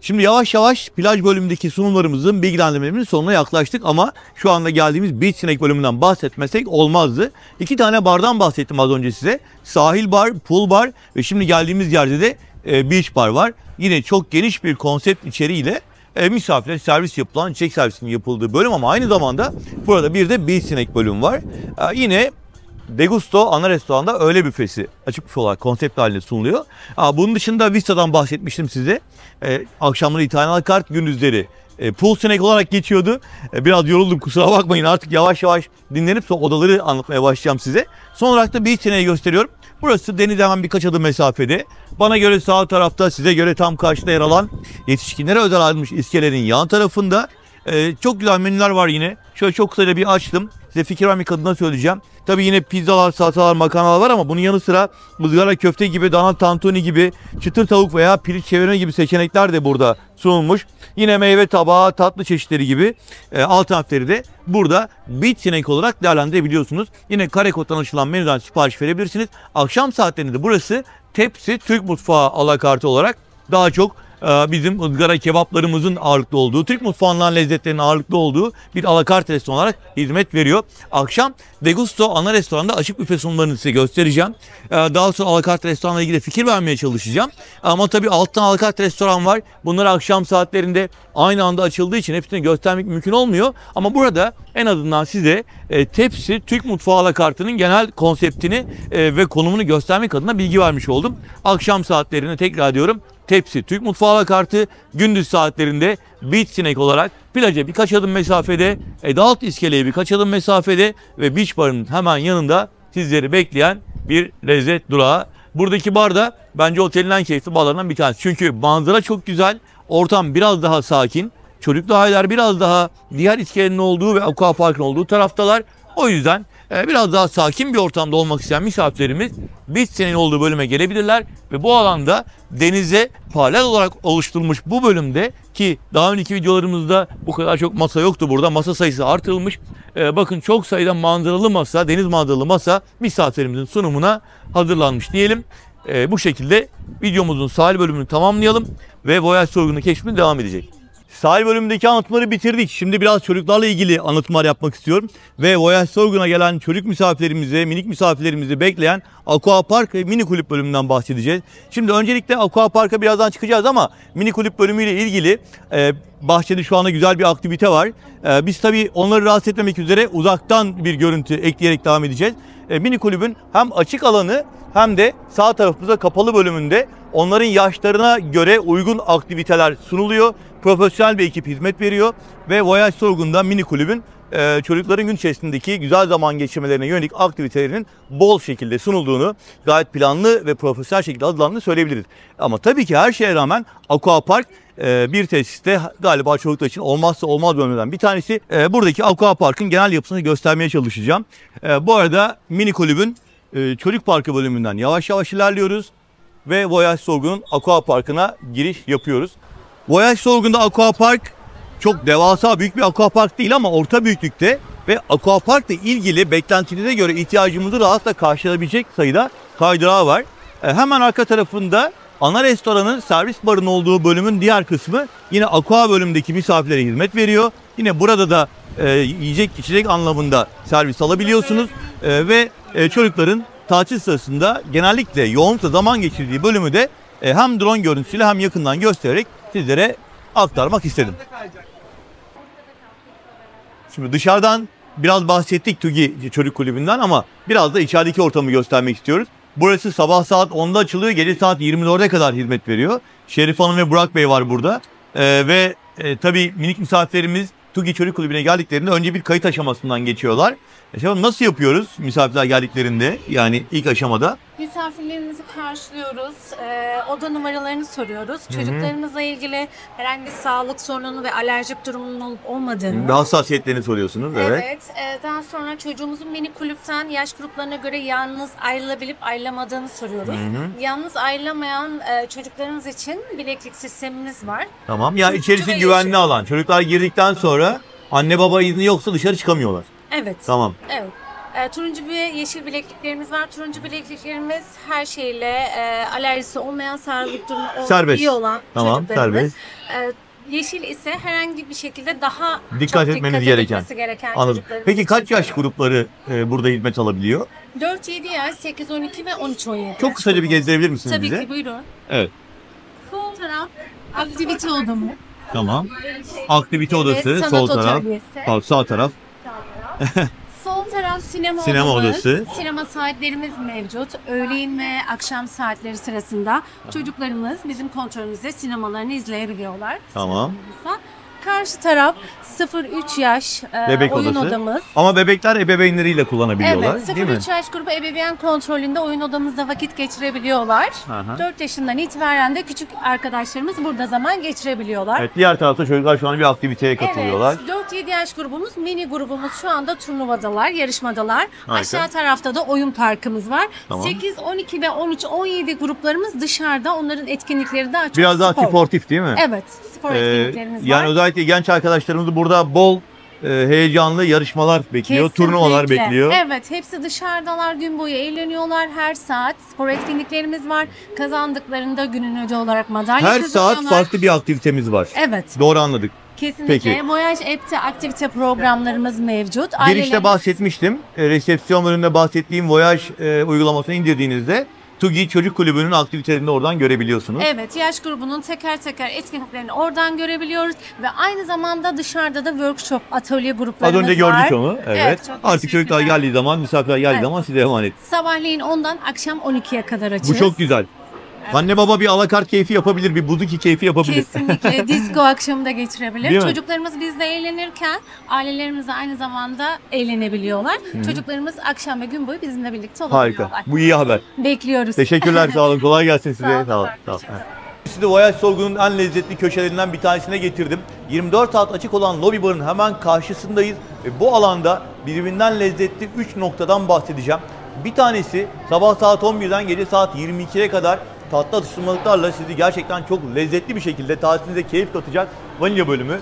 Şimdi yavaş yavaş plaj bölümündeki sunumlarımızın bilgilendirmemizin sonuna yaklaştık ama şu anda geldiğimiz beach snack bölümünden bahsetmesek olmazdı. 2 tane bardan bahsettim az önce size. Sahil bar, pool bar ve şimdi geldiğimiz yerde de beach bar var. Yine çok geniş bir konsept içeriğiyle misafire servis yapılan, çiçek servisinin yapıldığı bölüm ama aynı zamanda burada bir de beach snack bölüm var. Yine Degusto ana restoranda öğle büfesi açık büfe olarak konsept halinde sunuluyor. Bunun dışında Vista'dan bahsetmiştim size. Akşamları İtalyan kart, gündüzleri pool snack olarak geçiyordu. Biraz yoruldum, kusura bakmayın, artık yavaş yavaş dinlenip sonra odaları anlatmaya başlayacağım size. Son olarak da beach snack'i gösteriyorum. Burası denize hemen birkaç adım mesafede. Bana göre sağ tarafta, size göre tam karşıda yer alan yetişkinlere özel ayrılmış iskelenin yan tarafında. Çok güzel menüler var yine. Şöyle çok kısaca bir açtım. Size fikir vermek adına söyleyeceğim. Tabii yine pizzalar, salatalar, makarnalar var ama bunun yanı sıra ızgara köfte gibi, dana tantuni gibi, çıtır tavuk veya piliç çevirme gibi seçenekler de burada sunulmuş. Yine meyve tabağı, tatlı çeşitleri gibi alternatifleri de burada beach snack olarak değerlendirebiliyorsunuz. Yine Kareko'dan açılan menüden sipariş verebilirsiniz. Akşam saatlerinde burası tepsi Türk mutfağı alakartı olarak daha çok bizim ızgara kebaplarımızın ağırlıklı olduğu, Türk mutfağından lezzetlerinin ağırlıklı olduğu bir alakart restoran olarak hizmet veriyor. Akşam Degusto ana restoranda açık büfe sunumlarını size göstereceğim. Daha sonra alakart restoranla ilgili fikir vermeye çalışacağım. Ama tabii alttan alakart restoran var. Bunlar akşam saatlerinde aynı anda açıldığı için hepsini göstermek mümkün olmuyor. Ama burada en azından size tepsi Türk mutfağı alakartının genel konseptini ve konumunu göstermek adına bilgi vermiş oldum. Akşam saatlerinde tekrar diyorum, tepsi Türk mutfağı alakartı, gündüz saatlerinde beach snack olarak plaja birkaç adım mesafede, Edaalt iskeleye birkaç adım mesafede ve beach barın hemen yanında sizleri bekleyen bir lezzet durağı. Buradaki bar da bence otelin en keyifli barlarından bir tanesi. Çünkü manzara çok güzel, ortam biraz daha sakin, çocuklu aileler biraz daha diğer iskelenin olduğu ve aqua parkın olduğu taraftalar. O yüzden biraz daha sakin bir ortamda olmak isteyen misafirlerimiz beach snack'in olduğu bölüme gelebilirler ve bu alanda denize paralel olarak oluşturulmuş bu bölümde, ki daha önceki videolarımızda bu kadar çok masa yoktu, burada masa sayısı artırılmış. Bakın çok sayıda manzaralı masa, deniz manzaralı masa misafirlerimizin sunumuna hazırlanmış diyelim. Bu şekilde videomuzun sahil bölümünü tamamlayalım ve Voyage Sorgun'un keşfine devam edecek. Sahil bölümündeki anlatımları bitirdik. Şimdi biraz çocuklarla ilgili anlatımlar yapmak istiyorum. Ve Voyage Sorgun'a gelen çocuk misafirlerimizi, minik misafirlerimizi bekleyen Aqua Park ve Mini Kulüp bölümünden bahsedeceğiz. Şimdi öncelikle Aqua Park'a birazdan çıkacağız ama Mini Kulüp bölümüyle ilgili bahçede şu anda güzel bir aktivite var. Biz tabii onları rahatsız etmemek üzere uzaktan bir görüntü ekleyerek devam edeceğiz. Mini Kulübün hem açık alanı hem de sağ tarafımızda kapalı bölümünde onların yaşlarına göre uygun aktiviteler sunuluyor. Profesyonel bir ekip hizmet veriyor ve Voyage Sorgun'da Mini Kulübün çocukların gün içerisindeki güzel zaman geçirmelerine yönelik aktivitelerinin bol şekilde sunulduğunu, gayet planlı ve profesyonel şekilde hazırlandığını söyleyebiliriz. Ama tabii ki her şeye rağmen Aqua Park bir tesiste galiba çocuklar için olmazsa olmaz bölümlerden bir tanesi. Buradaki Aqua Park'ın genel yapısını göstermeye çalışacağım. Bu arada Mini Kulübün çocuk parkı bölümünden yavaş yavaş ilerliyoruz ve Voyage Sorgun'un Aqua Park'ına giriş yapıyoruz. Voyage Sorgun'da Aqua Park çok devasa büyük bir Aqua Park değil ama orta büyüklükte ve Aqua Park'la ilgili beklentinize göre ihtiyacımızı rahatla karşılayabilecek sayıda kaydırağı var. Hemen arka tarafında ana restoranın servis barının olduğu bölümün diğer kısmı yine Aqua bölümündeki misafirlere hizmet veriyor. Yine burada da yiyecek içecek anlamında servis alabiliyorsunuz ve çocukların tatil sırasında genellikle yoğunlukla zaman geçirdiği bölümü de hem drone görüntüsüyle hem yakından göstererek sizlere aktarmak istedim. Şimdi dışarıdan biraz bahsettik TÜGİ Çocuk Kulübü'nden ama biraz da içerideki ortamı göstermek istiyoruz. Burası sabah saat 10'da açılıyor, gece saat 24'e kadar hizmet veriyor. Şerif Hanım ve Burak Bey var burada. Tabii minik misafirlerimiz TÜGİ Çocuk Kulübü'ne geldiklerinde önce bir kayıt aşamasından geçiyorlar. Nasıl yapıyoruz misafirler geldiklerinde, yani ilk aşamada? Misafirlerimizi karşılıyoruz, oda numaralarını soruyoruz. Çocuklarımızla ilgili herhangi bir sağlık sorunu ve alerjik durumunun olup olmadığını. Ve hassasiyetlerini soruyorsunuz. Evet. Daha sonra çocuğumuzun mini kulüpten yaş gruplarına göre yalnız ayrılabilip ayrılamadığını soruyoruz. Yalnız ayrılamayan çocuklarımız için bileklik sistemimiz var. Tamam. Ya içerisi Turuncu ve güvenli yeşil. alan. Çocuklar girdikten sonra anne baba izni yoksa dışarı çıkamıyorlar. Evet. Tamam. Evet. Turuncu ve yeşil bilekliklerimiz var. Turuncu bilekliklerimiz her şeyle alerjisi olmayan, sağlık durumu Serbest. iyi olan Tamam, çocuklarımız. Yeşil ise herhangi bir şekilde daha Dikkat çok etmeniz edilmesi gereken. çocuklarımız Peki kaç için. yaş grupları burada hizmet alabiliyor? 4-7 yaş, 8-12 ve 13-17 Çok kısaca bir gezdirebilir misiniz Tabii bize? ki, buyurun. Evet. Sol taraf aktivite odamı. Tamam. Aktivite odası, Evet, sanat sol taraf. atölyesi. Sağ taraf. Sol taraf sinema Sinema odamız. odası. Sinema saatlerimiz mevcut. Öğleyin ve akşam saatleri sırasında çocuklarımız bizim kontrolümüzde sinemalarını izleyebiliyorlar. Tamam. Sinemamızda. Karşı taraf 0-3 yaş Bebek oyun odası. odamız. Ama bebekler ebeveynleriyle kullanabiliyorlar, Evet, değil mi? 0-3 yaş grubu ebeveyn kontrolünde oyun odamızda vakit geçirebiliyorlar. Aha. 4 yaşından itibaren de küçük arkadaşlarımız burada zaman geçirebiliyorlar. Evet, diğer tarafta çocuklar şu an bir aktiviteye katılıyorlar. Evet, 4-7 yaş grubumuz, mini grubumuz şu anda turnuvadalar, yarışmadalar. Harika. Aşağı tarafta da oyun parkımız var. Tamam. 8, 12 ve 13, 17 gruplarımız dışarıda. Onların etkinlikleri daha çok Biraz daha spor. sportif değil mi? Evet, spor etkinliklerimiz var. Yani özellikle genç arkadaşlarımız burada bol heyecanlı yarışmalar bekliyor, turnuvalar Kesinlikle. bekliyor. Evet, hepsi dışarıdalar, gün boyu eğleniyorlar. Her saat spor etkinliklerimiz var. Kazandıklarında günün ödülü olarak madalya Her saat kazanıyorlar. farklı bir aktivitemiz var. Evet, Doğru anladık. kesinlikle. Peki. Voyage App'te aktivite programlarımız mevcut. Girişte bahsetmiştim. Resepsiyon bölümünde bahsettiğim Voyage uygulamasını indirdiğinizde TUGİ Çocuk Kulübü'nün aktivitelerini oradan görebiliyorsunuz. Evet, yaş grubunun teker teker etkinliklerini oradan görebiliyoruz ve aynı zamanda dışarıda da workshop, atölye Az gruplarımız önce gördük var. onu. Evet. çok Artık çocuklar teşekkürler. geldiği zaman, misafirler geldiği Evet. zaman size emanet. Sabahleyin 10'dan akşam 12'ye kadar açığız. Bu çok güzel. Anne baba bir alakart keyfi yapabilir, bir buzuki keyfi yapabilir. Kesinlikle disco akşamı da geçirebilir. Değil mi? Çocuklarımız bizde eğlenirken ailelerimiz de aynı zamanda eğlenebiliyorlar. Çocuklarımız akşam ve gün boyu bizimle birlikte olabiliyorlar. Harika. Bu iyi haber. Bekliyoruz. Teşekkürler, sağ olun. Kolay gelsin size. Sağ olun, Sağ olun. ben Sağ olun. teşekkür Sizi Voyage Sorgu'nun en lezzetli köşelerinden bir tanesine getirdim. 24 saat açık olan Lobby Bar'ın hemen karşısındayız. Ve bu alanda birbirinden lezzetli 3 noktadan bahsedeceğim. Bir tanesi sabah saat 11'den gece saat 22'ye kadar tatlı atıştırmalıklarla sizi gerçekten çok lezzetli bir şekilde tatilinize keyif katacak vanilya bölümü.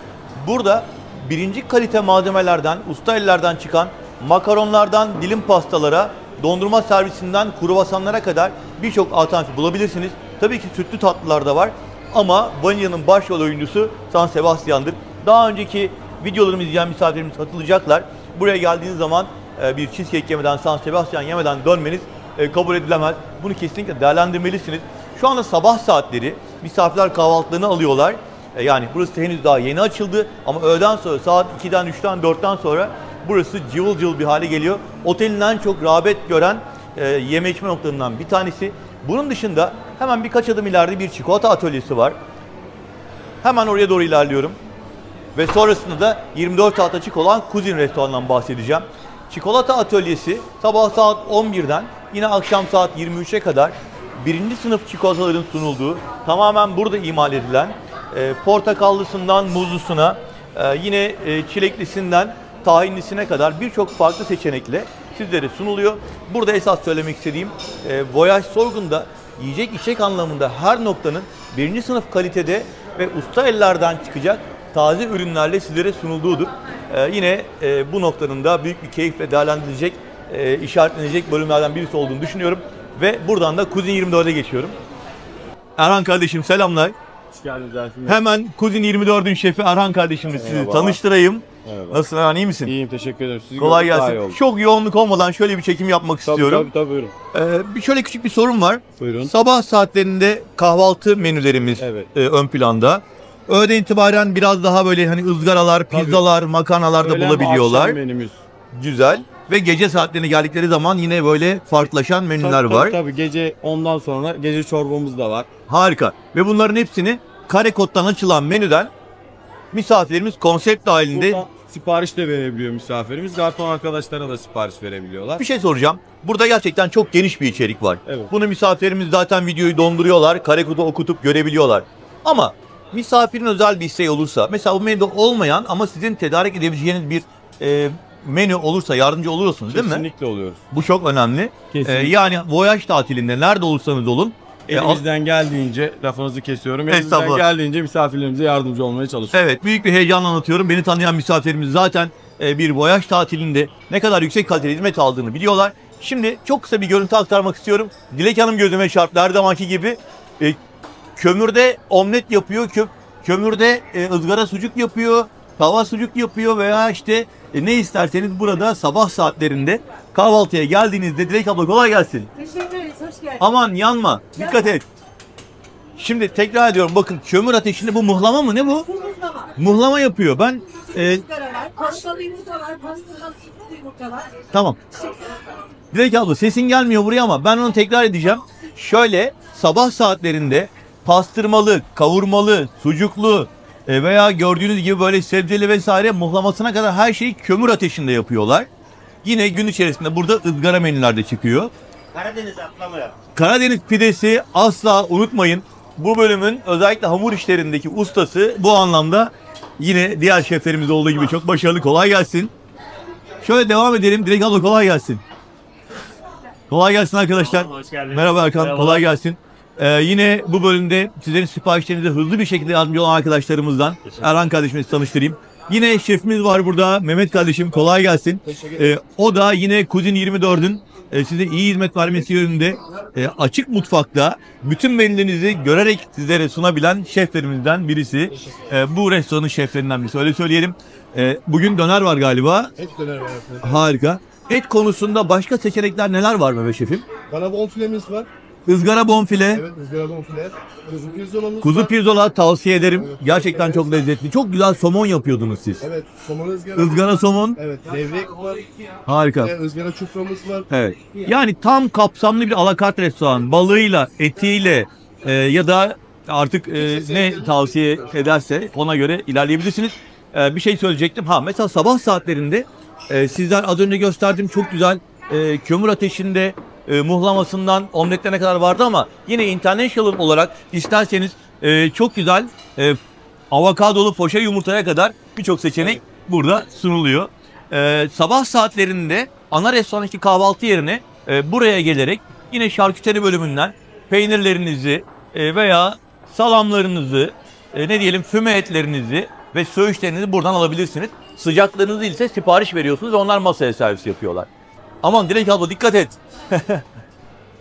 Burada birinci kalite malzemelerden, usta ellerden çıkan makaronlardan dilim pastalara, dondurma servisinden kruvasanlara kadar birçok alternatif bulabilirsiniz. Tabii ki sütlü tatlılar da var ama vanilyanın başrol oyuncusu San Sebastian'dır. Daha önceki videolarımı izleyen misafirlerimiz hatırlayacaklar. Buraya geldiğiniz zaman bir cheesecake yemeden, San Sebastian yemeden dönmeniz kabul edilemez. Bunu kesinlikle değerlendirmelisiniz. Şu anda sabah saatleri misafirler kahvaltılarını alıyorlar. Yani burası henüz daha yeni açıldı ama öğleden sonra saat 2'den, 3'ten, 4'ten sonra burası cıvıl cıvıl bir hale geliyor. Otelin en çok rağbet gören yeme içme noktalarından bir tanesi. Bunun dışında hemen birkaç adım ileride bir çikolata atölyesi var. Hemen oraya doğru ilerliyorum. Ve sonrasında da 24 saat açık olan Kuzin restoranından bahsedeceğim. Çikolata atölyesi sabah saat 11'den yine akşam saat 23'e kadar birinci sınıf çikolataların sunulduğu, tamamen burada imal edilen, portakallısından muzlusuna, yine çileklisinden tahinlisine kadar birçok farklı seçenekle sizlere sunuluyor. Burada esas söylemek istediğim Voyage Sorgun'da yiyecek içecek anlamında her noktanın birinci sınıf kalitede ve usta ellerden çıkacak taze ürünlerle sizlere sunulduğudur. Yine bu noktanın da büyük bir keyifle değerlendirilecek, işaretlenecek bölümlerden birisi olduğunu düşünüyorum. Ve buradan da Kuzin 24'e geçiyorum. Erhan kardeşim selamlar. Hoş geldiniz Ersin Bey. Hemen Kuzin 24'ün şefi Erhan kardeşimle sizi Merhaba. tanıştırayım. Merhaba. Nasılsın Erhan, iyi misin? İyiyim, teşekkür ederim. Sizi Kolay gördük, daha iyi gelsin. oldu. Çok yoğunluk olmadan şöyle bir çekim yapmak istiyorum. Tabii buyurun. Şöyle küçük bir sorum var. Buyurun. Sabah saatlerinde kahvaltı menülerimiz Evet. ön planda. Öğleden itibaren biraz daha böyle hani ızgaralar, Tabii. pizzalar, makarnalar da Öğlen ve bulabiliyorlar. akşam menümüz. Güzel. Ve gece saatlerine geldikleri zaman yine böyle farklılaşan menüler var. Tabii gece ondan sonra gece çorbamız da var. Harika. Ve bunların hepsini kare koddan açılan menüden misafirlerimiz konsept dahilinde. Buradan sipariş de verebiliyor misafirimiz. Garson arkadaşlara da sipariş verebiliyorlar. Bir şey soracağım. Burada gerçekten çok geniş bir içerik var. Evet. Bunu misafirlerimiz zaten videoyu donduruyorlar, kare kodu okutup görebiliyorlar. Ama misafirin özel bir isteği olursa, mesela bu menüde olmayan ama sizin tedarik edebileceğiniz bir menü olursa yardımcı oluyorsunuz değil mi? Kesinlikle oluyoruz. Bu çok önemli. Kesinlikle. Yani Voyage tatilinde nerede olursanız olun. Elimizden geldiğince, lafınızı kesiyorum. Elimizden Estağfurullah. geldiğince misafirlerimize yardımcı olmaya çalışıyoruz. Evet, büyük bir heyecanla anlatıyorum. Beni tanıyan misafirlerimiz zaten bir Voyage tatilinde ne kadar yüksek kaliteli hizmet aldığını biliyorlar. Şimdi çok kısa bir görüntü aktarmak istiyorum. Dilek Hanım gözüme çarptı her zamanki gibi. Kömürde omlet yapıyor, kömürde ızgara sucuk yapıyor, tava sucuk yapıyor veya işte ne isterseniz burada sabah saatlerinde kahvaltıya geldiğinizde Dilek abla kolay gelsin. Teşekkür ederiz, hoş geldiniz. Aman yanma, dikkat et. Şimdi tekrar ediyorum, bakın kömür ateşinde bu mıhlama mı, ne bu? Muhlama yapıyor. Ben Yumurtalar var, pastalı yumurta var, pastalı yumurta var. tamam. Dilek abla sesin gelmiyor buraya ama ben onu tekrar edeceğim. Şöyle sabah saatlerinde pastırmalı, kavurmalı, sucuklu veya gördüğünüz gibi böyle sebzeli vesaire muhlamasına kadar her şeyi kömür ateşinde yapıyorlar. Yine gün içerisinde burada ızgara menüler de çıkıyor. Karadeniz atlamıyor. Karadeniz pidesi asla unutmayın. Bu bölümün özellikle hamur işlerindeki ustası bu anlamda yine diğer şeflerimiz olduğu gibi çok başarılı. Kolay gelsin. Şöyle devam edelim. Dilek abla kolay gelsin. Kolay gelsin arkadaşlar. Hoş geldiniz. Merhaba Erkan, Merhaba. kolay gelsin. Yine bu bölümde sizlerin siparişlerinize hızlı bir şekilde yardımcı olan arkadaşlarımızdan Erhan kardeşimizi tanıştırayım. Yine şefimiz var burada, Mehmet kardeşim, kolay gelsin. O da yine Kuzin 24'ün size iyi hizmet vermesi yönünde açık mutfakta bütün menülerinizi görerek sizlere sunabilen şeflerimizden birisi. Bu restoranın şeflerinden birisi, öyle söyleyelim. Bugün döner var galiba. Et döner var efendim. Harika. Et konusunda başka seçenekler neler var Mehmet şefim? Dana bonfilemiz var. Izgara bonfile, Evet, ızgara bonfile. Kuzu pirzolamız kuzu var. pirzola tavsiye ederim. Evet. Gerçekten çok lezzetli. Çok güzel somon yapıyordunuz siz. Evet, somon ızgara. Izgara somon Evet, levrek var. harika. Ve ızgara çuframız var. Evet. Yani tam kapsamlı bir alakart restoran. Balığıyla, etiyle ya da artık ne tavsiye ederse ona göre ilerleyebilirsiniz. Bir şey söyleyecektim. Mesela sabah saatlerinde sizler az önce gösterdiğim çok güzel kömür ateşinde muhlamasından omletlerine kadar vardı ama yine international olarak isterseniz çok güzel avokadolu poşe yumurtaya kadar birçok seçenek burada sunuluyor. Sabah saatlerinde ana restorandaki kahvaltı yerine buraya gelerek yine şarküteri bölümünden peynirlerinizi veya salamlarınızı, ne diyelim füme etlerinizi ve söğüşlerinizi buradan alabilirsiniz. Sıcaklarınızı ise sipariş veriyorsunuz ve onlar masaya servis yapıyorlar. Aman Dilek abla dikkat et.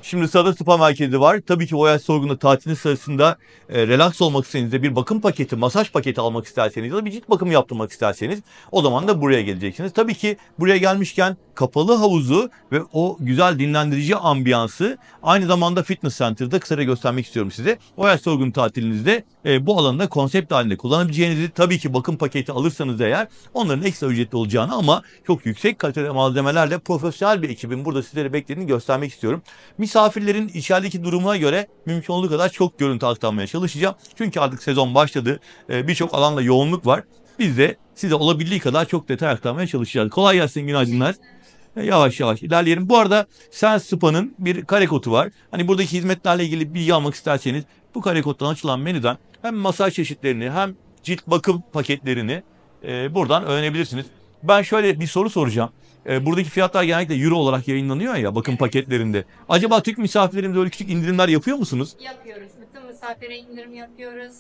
Şimdi sırada spa merkezi var. Tabii ki Voyage Sorgun'da tatiliniz sırasında relax olmak istediğinizde bir bakım paketi, masaj paketi almak isterseniz ya da bir cilt bakımı yaptırmak isterseniz o zaman da buraya geleceksiniz. Tabii ki buraya gelmişken kapalı havuzu ve o güzel dinlendirici ambiyansı aynı zamanda fitness center'da kısaca göstermek istiyorum size. Voyage Sorgun tatilinizde bu alanda konsept halinde kullanabileceğinizi, tabii ki bakım paketi alırsanız eğer onların ekstra ücretli olacağını ama çok yüksek kalitede malzemelerle profesyonel bir ekibin burada sizlere beklediğini göstermek istiyorum. Misafirlerin içerideki durumuna göre mümkün olduğu kadar çok görüntü aktarmaya çalışacağım. Çünkü artık sezon başladı. Birçok alanda yoğunluk var. Biz de size olabildiği kadar çok detay aktarmaya çalışacağız. Kolay gelsin, günaydınlar. Yavaş yavaş ilerleyelim. Bu arada Sense Spa'nın bir kare kodu var. Hani buradaki hizmetlerle ilgili bilgi almak isterseniz bu kare koddan açılan menüden hem masaj çeşitlerini hem cilt bakım paketlerini buradan öğrenebilirsiniz. Ben şöyle bir soru soracağım. Buradaki fiyatlar genellikle euro olarak yayınlanıyor ya bakım paketlerinde. Acaba Türk misafirlerimize öyle küçük indirimler yapıyor musunuz? Yapıyoruz. Bütün misafire indirim yapıyoruz.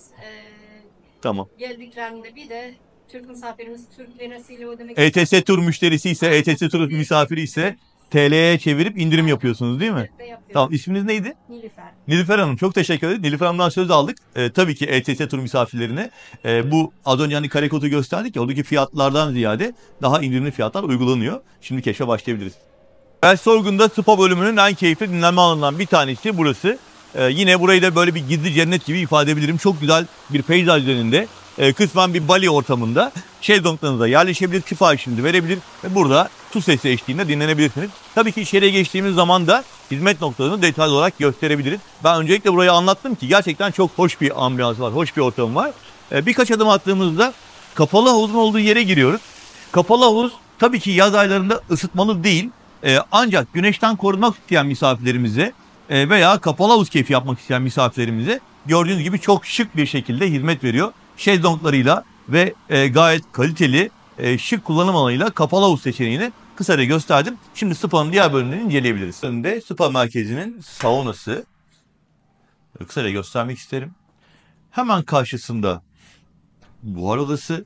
Tamam. Geldiklerinde bir de Türk misafirimiz Türk lirasıyla ödemek ETS tur müşterisi ise, ETS tur misafiri ise TL'ye çevirip indirim yapıyorsunuz değil mi? de yapıyoruz. Tamam, isminiz neydi? Nilüfer. Nilüfer Hanım, çok teşekkür ederim. Nilüfer Hanım'dan söz aldık. Tabii ki ETS tur misafirlerine bu az önce hani kare kodu gösterdik ya, oradaki fiyatlardan ziyade daha indirimli fiyatlar uygulanıyor. Şimdi keşfe başlayabiliriz. Ben Sorgun'da spa bölümünün en keyifli dinlenme alanından bir tanesi burası. Yine burayı da böyle bir gizli cennet gibi ifade edebilirim. Çok güzel bir peyzaj üzerinde. Kısmen bir Bali ortamında şezlonglarınıza yerleşebilir, siparişinizi verebilir ve burada su sesi eşliğinde dinlenebilirsiniz. Tabii ki içeriye geçtiğimiz zaman da hizmet noktalarını detaylı olarak gösterebiliriz. Ben öncelikle burayı anlattım ki gerçekten çok hoş bir ambiyans var, hoş bir ortam var. Birkaç adım attığımızda kapalı havuzun olduğu yere giriyoruz. Kapalı havuz tabii ki yaz aylarında ısıtmalı değil. Ancak güneşten korunmak isteyen misafirlerimize veya kapalı havuz keyfi yapmak isteyen misafirlerimize gördüğünüz gibi çok şık bir şekilde hizmet veriyor. Şezlonglarıyla ve gayet kaliteli şık kullanım alanıyla kapalı havuz seçeneğini kısaca gösterdim. Şimdi spa'nın diğer bölümlerini inceleyebiliriz. Önünde spa merkezinin saunası. Kısaca göstermek isterim. Hemen karşısında buhar odası.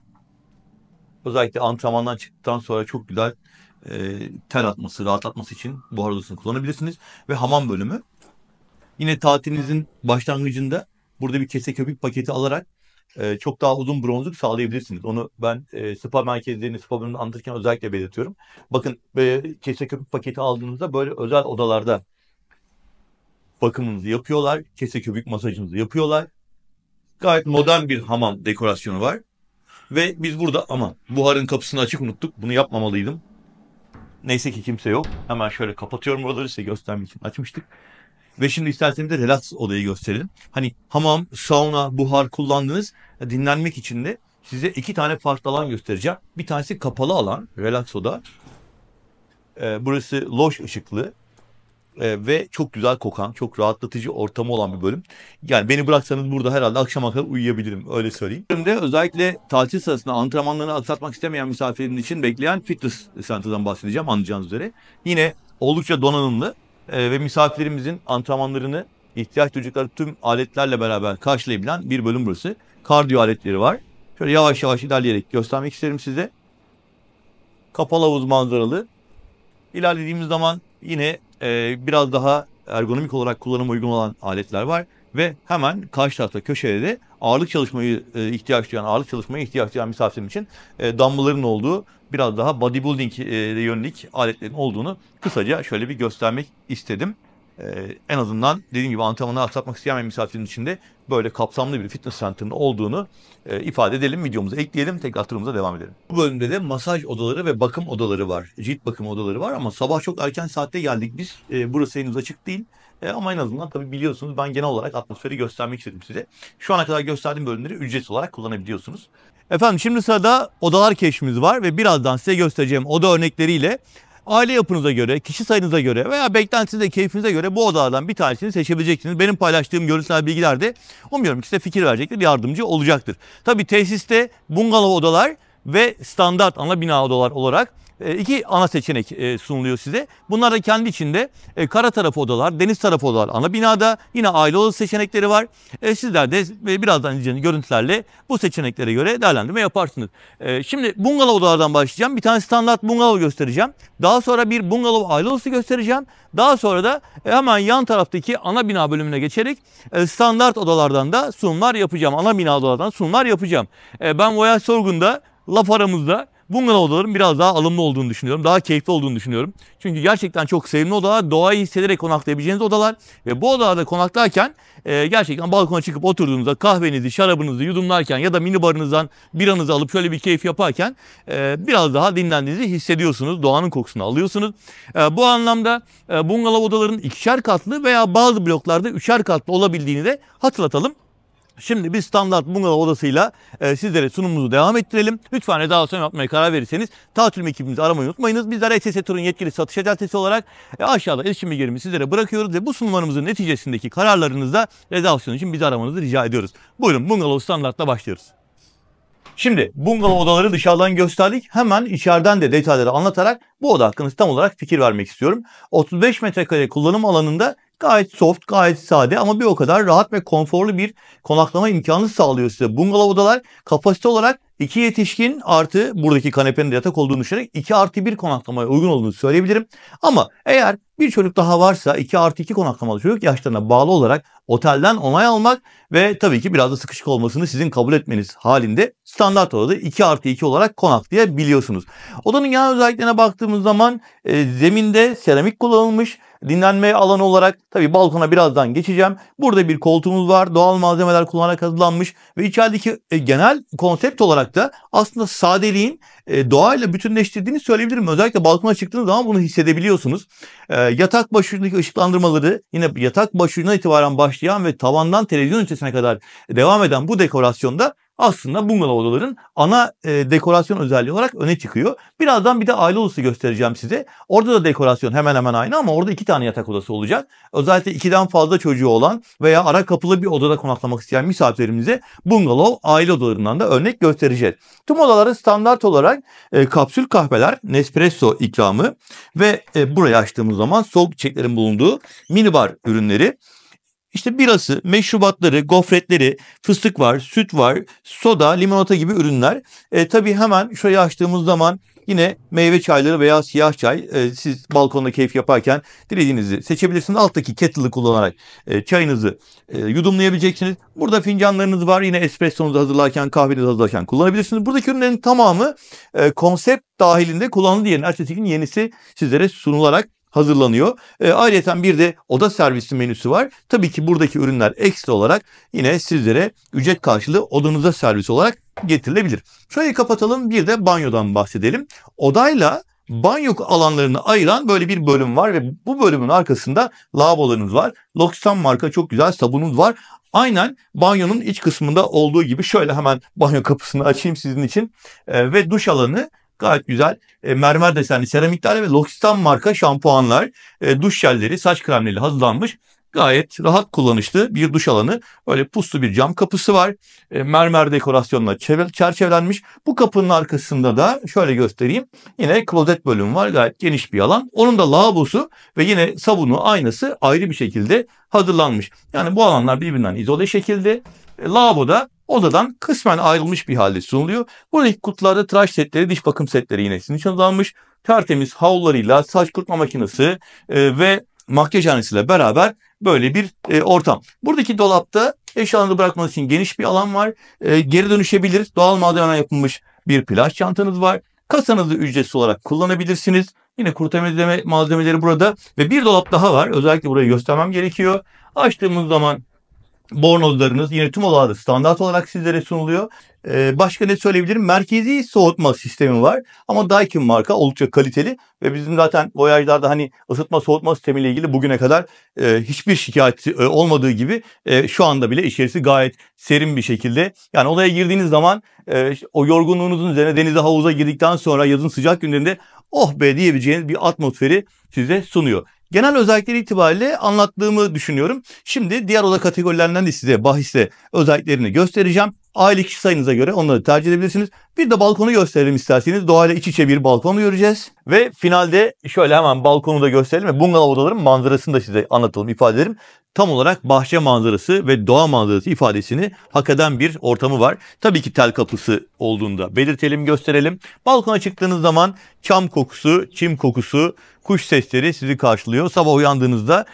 Özellikle antrenmandan çıktıktan sonra çok güzel ter atması, rahatlatması için buhar odasını kullanabilirsiniz. Ve hamam bölümü. Yine tatilinizin başlangıcında burada bir kese köpük paketi alarak çok daha uzun bronzluk sağlayabilirsiniz. Onu ben spa merkezlerini, spa bölümünü anlatırken özellikle belirtiyorum. Bakın kese köpük paketi aldığınızda böyle özel odalarda bakımınızı yapıyorlar. Kese köpük masajınızı yapıyorlar. Gayet modern bir hamam dekorasyonu var. Ve biz burada ama buharın kapısını açık unuttuk. Bunu yapmamalıydım. Neyse ki kimse yok. Hemen şöyle kapatıyorum buraları, size göstermek için açmıştık. Ve şimdi isterseniz de relax odayı gösterelim. Hani hamam, sauna, buhar kullandınız. Dinlenmek için de size 2 tane farklı alan göstereceğim. Bir tanesi kapalı alan, relax oda. Burası loş ışıklı. Ve çok güzel kokan, çok rahatlatıcı ortamı olan bir bölüm. Yani beni bıraksanız burada herhalde akşama kadar uyuyabilirim, öyle söyleyeyim. Bölümde özellikle tatil sırasında antrenmanlarını aksatmak istemeyen misafirlerin için bekleyen fitness center'dan bahsedeceğim, anlayacağınız üzere. Yine oldukça donanımlı ve misafirlerimizin antrenmanlarını ihtiyaç duydukları tüm aletlerle beraber karşılayabilen bir bölüm burası. Kardiyo aletleri var. Şöyle yavaş yavaş ilerleyerek göstermek isterim size. Kapalı havuz manzaralı. İlerlediğimiz zaman yine biraz daha ergonomik olarak kullanıma uygun olan aletler var. Ve hemen karşı tarafta köşede de ağırlık çalışmaya ihtiyaç duyan misafirlerim için dumbbell'ların olduğu, biraz daha bodybuilding yönelik aletlerin olduğunu kısaca şöyle bir göstermek istedim. En azından dediğim gibi antrenmanı aksatmak isteyen misafirin içinde böyle kapsamlı bir fitness center'ın olduğunu ifade edelim. Videomuza ekleyelim. Tekrar turumuza devam edelim. Bu bölümde de masaj odaları ve bakım odaları var. Cilt bakım odaları var ama sabah çok erken saatte geldik biz. Burası henüz açık değil. Ama en azından tabii biliyorsunuz, ben genel olarak atmosferi göstermek istedim size. Şu ana kadar gösterdiğim bölümleri ücretsiz olarak kullanabiliyorsunuz. Efendim şimdi sırada odalar keşfimiz var ve birazdan size göstereceğim oda örnekleriyle aile yapınıza göre, kişi sayınıza göre veya beklentinize, keyfinize göre bu odalardan bir tanesini seçebileceksiniz. Benim paylaştığım görüntüler, bilgiler de umuyorum ki size fikir verecektir, yardımcı olacaktır. Tabii tesiste bungalov odalar ve standart ana bina odalar olarak 2 ana seçenek sunuluyor size. Bunlar da kendi içinde kara tarafı odalar, deniz tarafı odalar ana binada. Yine aile odası seçenekleri var. Sizler de birazdan izleyeceğiniz görüntülerle bu seçeneklere göre değerlendirme yaparsınız. Şimdi bungalov odalardan başlayacağım. Bir tane standart bungalov göstereceğim. Daha sonra bir bungalov aile odası göstereceğim. Daha sonra da hemen yan taraftaki ana bina bölümüne geçerek standart odalardan da sunumlar yapacağım. Ana bina odalardan sunumlar yapacağım. Ben Voyage Sorgun'da laf aramızda bungalov odaların biraz daha alımlı olduğunu düşünüyorum. Daha keyifli olduğunu düşünüyorum. Çünkü gerçekten çok sevimli odalar. Doğayı hissederek konaklayabileceğiniz odalar. Ve bu odalarda konaklarken gerçekten balkona çıkıp oturduğunuzda kahvenizi, şarabınızı yudumlarken ya da mini barınızdan biranızı alıp şöyle bir keyif yaparken biraz daha dinlendiğinizi hissediyorsunuz. Doğanın kokusunu alıyorsunuz. Bu anlamda bungalov odaların 2'şer katlı veya bazı bloklarda 3'er katlı olabildiğini de hatırlatalım. Şimdi biz standart bungalov odasıyla sizlere sunumumuzu devam ettirelim. Lütfen rezervasyon yapmaya karar verirseniz tatil ekibimizi aramayı unutmayınız. Bizler SS Tur'un yetkili satış acentesi olarak aşağıda iletişim bilgilerimi sizlere bırakıyoruz ve bu sunumlarımızın neticesindeki kararlarınızda rezervasyon için bizi aramanızı rica ediyoruz. Buyurun, bungalov standartla başlıyoruz. Şimdi bungalov odaları dışarıdan gösterdik. Hemen içeriden de detayları anlatarak bu oda hakkında tam olarak fikir vermek istiyorum. 35 metrekare kullanım alanında gayet soft, gayet sade ama bir o kadar rahat ve konforlu bir konaklama imkanı sağlıyor size. Bungalov odalar kapasite olarak 2 yetişkin artı buradaki kanepenin de yatak olduğunu düşünerek 2+1 konaklamaya uygun olduğunu söyleyebilirim. Ama eğer bir çocuk daha varsa 2+2 konaklamalı çocuk yaşlarına bağlı olarak otelden onay almak ve tabii ki biraz da sıkışık olmasını sizin kabul etmeniz halinde standart odada 2+2 olarak konaklayabiliyorsunuz. Odanın genel özelliklerine baktığımız zaman zeminde seramik kullanılmış. Dinlenme alanı olarak tabii balkona birazdan geçeceğim. Burada bir koltuğumuz var. Doğal malzemeler kullanarak hazırlanmış ve içerideki genel konsept olarak da aslında sadeliğin doğayla bütünleştirdiğini söyleyebilirim. Özellikle balkona çıktığınız zaman bunu hissedebiliyorsunuz. Yatak başucundaki ışıklandırmaları yine yatak başucuna itibaren başlayan ve tavandan televizyon ünitesine kadar devam eden bu dekorasyonda aslında bungalov odaların ana dekorasyon özelliği olarak öne çıkıyor. Birazdan bir de aile odası göstereceğim size. Orada da dekorasyon hemen hemen aynı ama orada 2 tane yatak odası olacak. Özellikle 2'den fazla çocuğu olan veya ara kapılı bir odada konaklamak isteyen misafirlerimize bungalov aile odalarından da örnek göstereceğiz. Tüm odaları standart olarak kapsül kahveler, Nespresso ikramı ve burayı açtığımız zaman soğuk içeceklerin bulunduğu minibar ürünleri. İşte birası, meşrubatları, gofretleri, fıstık var, süt var, soda, limonata gibi ürünler. Tabii hemen şurayı açtığımız zaman yine meyve çayları veya siyah çay. Siz balkonda keyif yaparken dilediğinizi seçebilirsiniz. Alttaki kettle'ı kullanarak çayınızı yudumlayabileceksiniz. Burada fincanlarınız var. Yine espressonuzu hazırlarken, kahvenizi hazırlarken kullanabilirsiniz. Buradaki ürünlerin tamamı konsept dahilinde kullanıldığı yerine ertesi gün yenisi sizlere sunularak hazırlanıyor. Ayrıca bir de oda servisi menüsü var. Tabii ki buradaki ürünler ekstra olarak yine sizlere ücret karşılığı odanıza servis olarak getirilebilir. Şurayı kapatalım, bir de banyodan bahsedelim. Odayla banyo alanlarını ayıran böyle bir bölüm var ve bu bölümün arkasında lavabolarınız var. L'Occitane marka çok güzel sabununuz var. Aynen banyonun iç kısmında olduğu gibi şöyle hemen banyo kapısını açayım sizin için. Ve duş alanı gayet güzel mermer desenli seramiklerle ve L'Occitane marka şampuanlar, duş jelleri, saç kremleri hazırlanmış. Gayet rahat kullanışlı bir duş alanı. Öyle puslu bir cam kapısı var. Mermer dekorasyonla çerçevelenmiş. Bu kapının arkasında da şöyle göstereyim. Yine klozet bölümü var. Gayet geniş bir alan. Onun da lavabosu ve yine sabunu, aynası ayrı bir şekilde hazırlanmış. Yani bu alanlar birbirinden izole şekilde. Lavaboda odadan kısmen ayrılmış bir halde sunuluyor. Buradaki kutularda tıraş setleri, diş bakım setleri yine sizin için hazırlanmış. Tertemiz havlularıyla, saç kurutma makinesi ve makyajhanesiyle beraber böyle bir ortam. Buradaki dolapta eşyalarını bırakmanız için geniş bir alan var. Geri dönüşebilir, doğal malzemeden yapılmış bir plaj çantanız var. Kasanızı ücretsiz olarak kullanabilirsiniz. Yine kuru temizleme malzemeleri burada ve bir dolap daha var. Özellikle burayı göstermem gerekiyor. Açtığımız zaman bornozlarınız yine tüm odalarda standart olarak sizlere sunuluyor. Başka ne söyleyebilirim? Merkezi soğutma sistemi var. Ama Daikin marka oldukça kaliteli ve bizim zaten Voyage'larda hani ısıtma soğutma sistemiyle ilgili bugüne kadar hiçbir şikayeti olmadığı gibi şu anda bile içerisi gayet serin bir şekilde. Yani odaya girdiğiniz zaman o yorgunluğunuzun üzerine denize havuza girdikten sonra yazın sıcak günlerinde oh be diyebileceğiniz bir atmosferi size sunuyor. Genel özellikleri itibariyle anlattığımı düşünüyorum. Şimdi diğer oda kategorilerinden de size bahiste özelliklerini göstereceğim. Aile kişi sayınıza göre onları tercih edebilirsiniz. Bir de balkonu gösterelim isterseniz. Doğayla iç içe bir balkonu göreceğiz. Ve finalde şöyle hemen balkonu da gösterelim ve bungalov odaların manzarasını da size anlatalım, ifade edelim. Tam olarak bahçe manzarası ve doğa manzarası ifadesini hak eden bir ortamı var. Tabii ki tel kapısı olduğunda belirtelim, gösterelim. Balkona çıktığınız zaman çam kokusu, çim kokusu, kuş sesleri sizi karşılıyor. Sabah uyandığınızda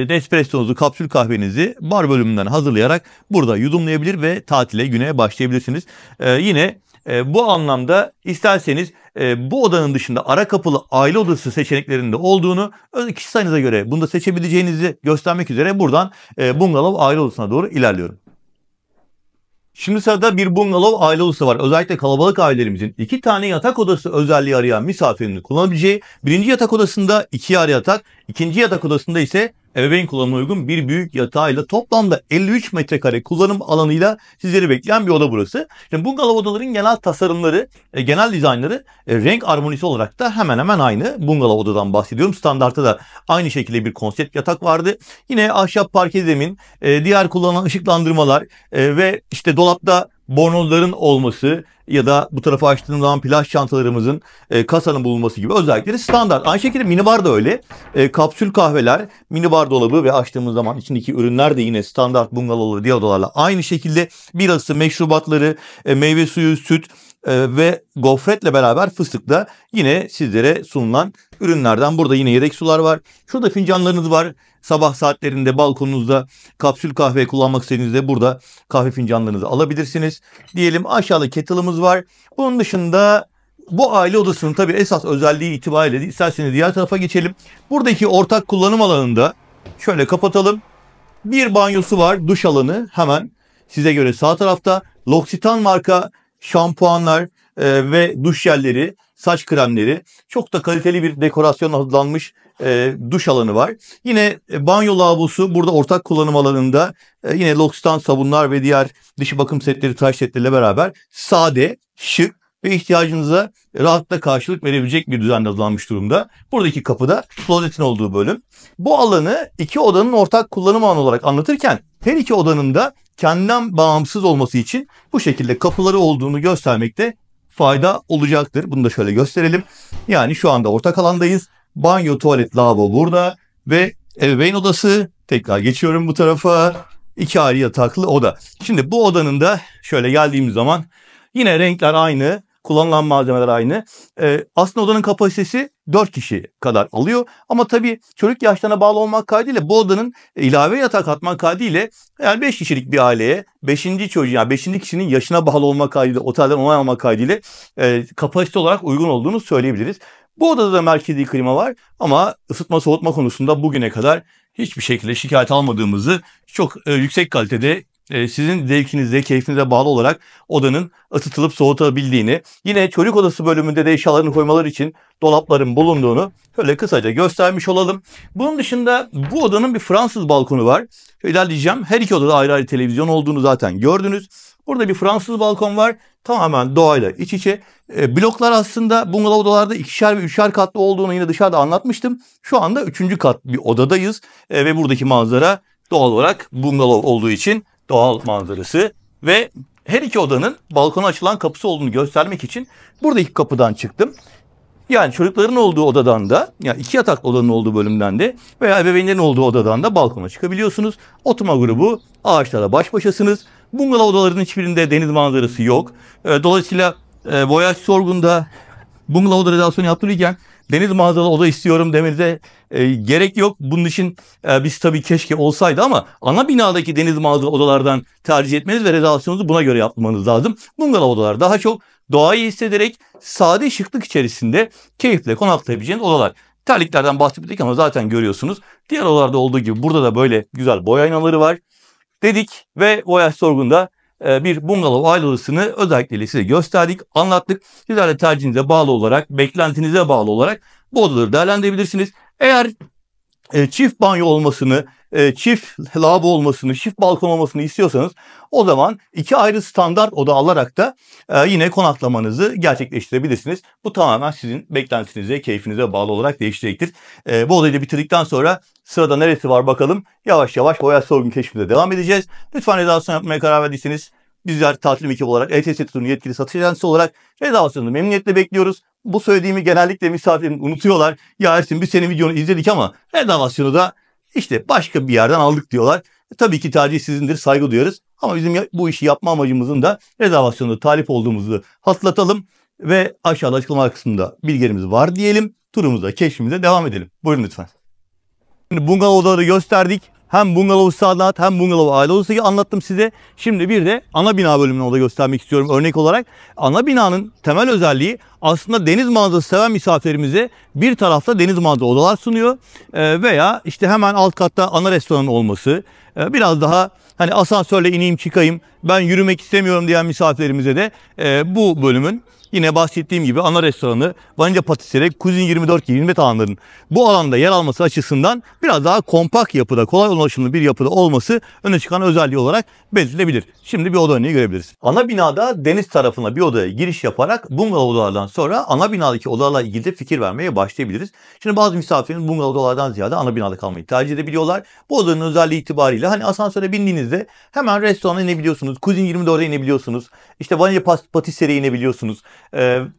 Nespresso'nuzu, kapsül kahvenizi bar bölümünden hazırlayarak burada yudumlayabilir ve tatile, güne başlayabilirsiniz. Yine bu anlamda isterseniz bu odanın dışında ara kapılı aile odası seçeneklerinde olduğunu kişi sayınıza göre bunu da seçebileceğinizi göstermek üzere buradan bungalov aile odasına doğru ilerliyorum. Şimdi sırada bir bungalov aile odası var. Özellikle kalabalık ailelerimizin 2 tane yatak odası özelliği arayan misafirinin kullanabileceği. Birinci yatak odasında 2 ayrı yatak, ikinci yatak odasında ise ebeveyn kullanımına uygun bir büyük yatağıyla toplamda 53 metrekare kullanım alanıyla sizleri bekleyen bir oda burası. Şimdi bungalov odaların genel tasarımları, genel dizaynları renk armonisi olarak da hemen hemen aynı. Bungalov odadan bahsediyorum. Standartta da aynı şekilde bir konsept yatak vardı. Yine ahşap parke zemin, diğer kullanılan ışıklandırmalar ve işte dolapta bornozların olması ya da bu tarafa açtığımız zaman plaj çantalarımızın kasanın bulunması gibi özellikleri standart. Aynı şekilde minibar da öyle. Kapsül kahveler, minibar dolabı ve açtığımız zaman içindeki ürünler de yine standart bungalovları diğer odalarla aynı şekilde. Birası, meşrubatları, meyve suyu, süt ve gofretle beraber fıstık da yine sizlere sunulan ürünlerden. Burada yine yedek sular var. Şurada fincanlarınız var. Sabah saatlerinde balkonunuzda kapsül kahve kullanmak istediğinizde burada kahve fincanlarınızı alabilirsiniz. Diyelim aşağıda kettle'ımız var. Bunun dışında bu aile odasının tabii esas özelliği itibariyle isterseniz diğer tarafa geçelim. Buradaki ortak kullanım alanında şöyle kapatalım. Bir banyosu var, duş alanı hemen size göre sağ tarafta. L'Occitane marka şampuanlar ve duş jelleri, saç kremleri, çok da kaliteli bir dekorasyonla hazırlanmış duş alanı var. Yine banyo lavabosu burada ortak kullanım alanında yine L'Occitane sabunlar ve diğer dış bakım setleri, tıraş setleriyle beraber sade, şık ve ihtiyacınıza rahatlıkla karşılık verebilecek bir düzenle hazırlanmış durumda. Buradaki kapıda klozetin olduğu bölüm. Bu alanı 2 odanın ortak kullanım alanı olarak anlatırken her 2 odanın da kendinden bağımsız olması için bu şekilde kapıları olduğunu göstermekte fayda olacaktır. Bunu da şöyle gösterelim. Yani şu anda ortak alandayız. Banyo, tuvalet, lavabo burada ve ebeveyn odası. Tekrar geçiyorum bu tarafa. 2 ayrı yataklı oda. Şimdi bu odanın da şöyle geldiğimiz zaman yine renkler aynı. Kullanılan malzemeler aynı. Aslında odanın kapasitesi 4 kişi kadar alıyor. Ama tabii çocuk yaşlarına bağlı olmak kaydıyla bu odanın ilave yatak atmak kaydıyla yani 5 kişilik bir aileye 5. çocuğun yani 5. kişinin yaşına bağlı olmak kaydıyla otelden onay almak kaydıyla kapasite olarak uygun olduğunu söyleyebiliriz. Bu odada da merkezi klima var ama ısıtma soğutma konusunda bugüne kadar hiçbir şekilde şikayet almadığımızı, çok yüksek kalitede sizin zevkinize, keyfinize bağlı olarak odanın ısıtılıp soğutabildiğini, yine çocuk odası bölümünde de eşyalarını koymaları için dolapların bulunduğunu şöyle kısaca göstermiş olalım. Bunun dışında bu odanın bir Fransız balkonu var. Şöyle ilerleyeceğim. Her iki odada ayrı ayrı televizyon olduğunu zaten gördünüz. Burada bir Fransız balkon var. Tamamen doğayla iç içe. Bloklar aslında bungalov odalarda ikişer ve üçer katlı olduğunu yine dışarıda anlatmıştım. Şu anda 3. kat bir odadayız. Ve buradaki manzara doğal olarak bungalov olduğu için doğal manzarası. Ve her iki odanın balkona açılan kapısı olduğunu göstermek için buradaki kapıdan çıktım. Yani çocukların olduğu odadan da, yani 2 yataklı odanın olduğu bölümden de veya ebeveynlerin olduğu odadan da balkona çıkabiliyorsunuz. Oturma grubu, ağaçlara baş başasınız. Bungalov odalarının hiçbirinde deniz manzarası yok. Dolayısıyla Voyage Sorgun'da bungalov oda rezervasyonu yaptırırken deniz manzaralı oda istiyorum demenize gerek yok. Bunun için biz tabii keşke olsaydı ama ana binadaki deniz manzaralı odalardan tercih etmeniz ve rezervasyonunuzu buna göre yapmanız lazım. Bungalov odalar daha çok doğayı hissederek sade şıklık içerisinde keyifle konaklayabileceğiniz odalar. Terliklerden bahsettik ama zaten görüyorsunuz. Diğer odalarda olduğu gibi burada da böyle güzel boy aynaları var dedik ve Voyage Sorgun'da bir bungalov aile odasını özellikle size gösterdik, anlattık. Sizler de tercihinize bağlı olarak, beklentinize bağlı olarak bu odaları değerlendirebilirsiniz. Eğer çift banyo olmasını, çift lavabo olmasını, çift balkon olmasını istiyorsanız o zaman 2 ayrı standart oda alarak da yine konaklamanızı gerçekleştirebilirsiniz. Bu tamamen sizin beklentinize, keyfinize bağlı olarak değişecektir. Bu odayı da bitirdikten sonra sırada neresi var bakalım. Yavaş yavaş Voyage Sorgun keşfimize devam edeceğiz. Lütfen rezervasyon yapmaya karar verdiyseniz bizler tatil ekibi olarak, ETS Tur'un yetkili satış ajansı olarak rezervasyonunu memnuniyetle bekliyoruz. Bu söylediğimi genellikle misafirlerim unutuyorlar. Ya Ersin biz senin videonu izledik ama rezervasyonu da işte başka bir yerden aldık diyorlar. Tabii ki tercih sizindir, saygı duyarız. Ama bizim bu işi yapma amacımızın da rezervasyonda talip olduğumuzu hatırlatalım. Ve aşağıda açıklama kısmında bilgilerimiz var diyelim. Turumuza, keşfimize devam edelim. Buyurun lütfen. Şimdi bungalov odaları gösterdik. Hem bungalov standart hem bungalov aile odası anlattım size. Şimdi bir de ana bina bölümünü oda göstermek istiyorum örnek olarak. Ana binanın temel özelliği aslında deniz manzarası seven misafirlerimize bir tarafta deniz manzaralı odalar sunuyor. Veya işte hemen alt katta ana restoranın olması. Biraz daha hani asansörle ineyim çıkayım ben yürümek istemiyorum diyen misafirlerimize de bu bölümün yine bahsettiğim gibi ana restoranı, vanilya patisserie, Kuzin 24 gibi hizmet alanlarının bu alanda yer alması açısından biraz daha kompakt yapıda, kolay ulaşımlı bir yapıda olması öne çıkan özelliği olarak belirtilebilir. Şimdi bir oda örneği görebiliriz. Ana binada deniz tarafına bir odaya giriş yaparak bungalov odalardan sonra ana binadaki odalarla ilgili de fikir vermeye başlayabiliriz. Şimdi bazı misafirlerimiz bungalov odalardan ziyade ana binada kalmayı tercih edebiliyorlar. Bu odanın özelliği itibariyle hani asansöre bindiğinizde hemen restorana inebiliyorsunuz. Kuzin 24'e inebiliyorsunuz. İşte vanilya patisseriye inebiliyorsunuz.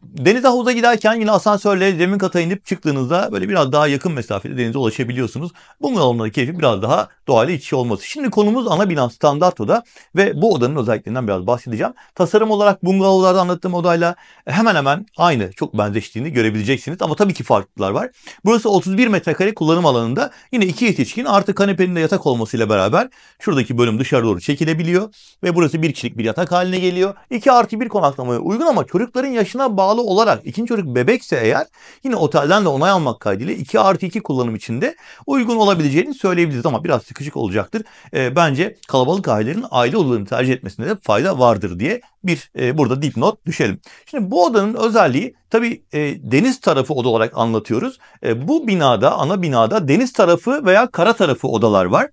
Denize havuza giderken yine asansörle zemin kata inip çıktığınızda böyle biraz daha yakın mesafede denize ulaşabiliyorsunuz. Bungalovların keyfi biraz daha doğayla iç içe olması. Şimdi konumuz ana bina standart oda ve bu odanın özelliklerinden biraz bahsedeceğim. Tasarım olarak bungalovlarda anlattığım odayla hemen hemen aynı, çok benzeştiğini görebileceksiniz ama tabii ki farklılıklar var. Burası 31 metrekare kullanım alanında yine 2 yetişkin artı kanepenin de yatak olmasıyla beraber şuradaki bölüm dışarı doğru çekilebiliyor ve burası 1 kişilik bir yatak haline geliyor. 2+1 konaklamaya uygun ama çocukların yaşına bağlı olarak ikinci çocuk bebekse eğer yine otelden de onay almak kaydıyla 2+2 kullanım içinde uygun olabileceğini söyleyebiliriz ama biraz sıkışık olacaktır. Bence kalabalık ailelerin aile odalarını tercih etmesinde de fayda vardır diye bir burada dipnot düşelim. Şimdi bu odanın özelliği tabii deniz tarafı oda olarak anlatıyoruz. Bu binada, ana binada deniz tarafı veya kara tarafı odalar var.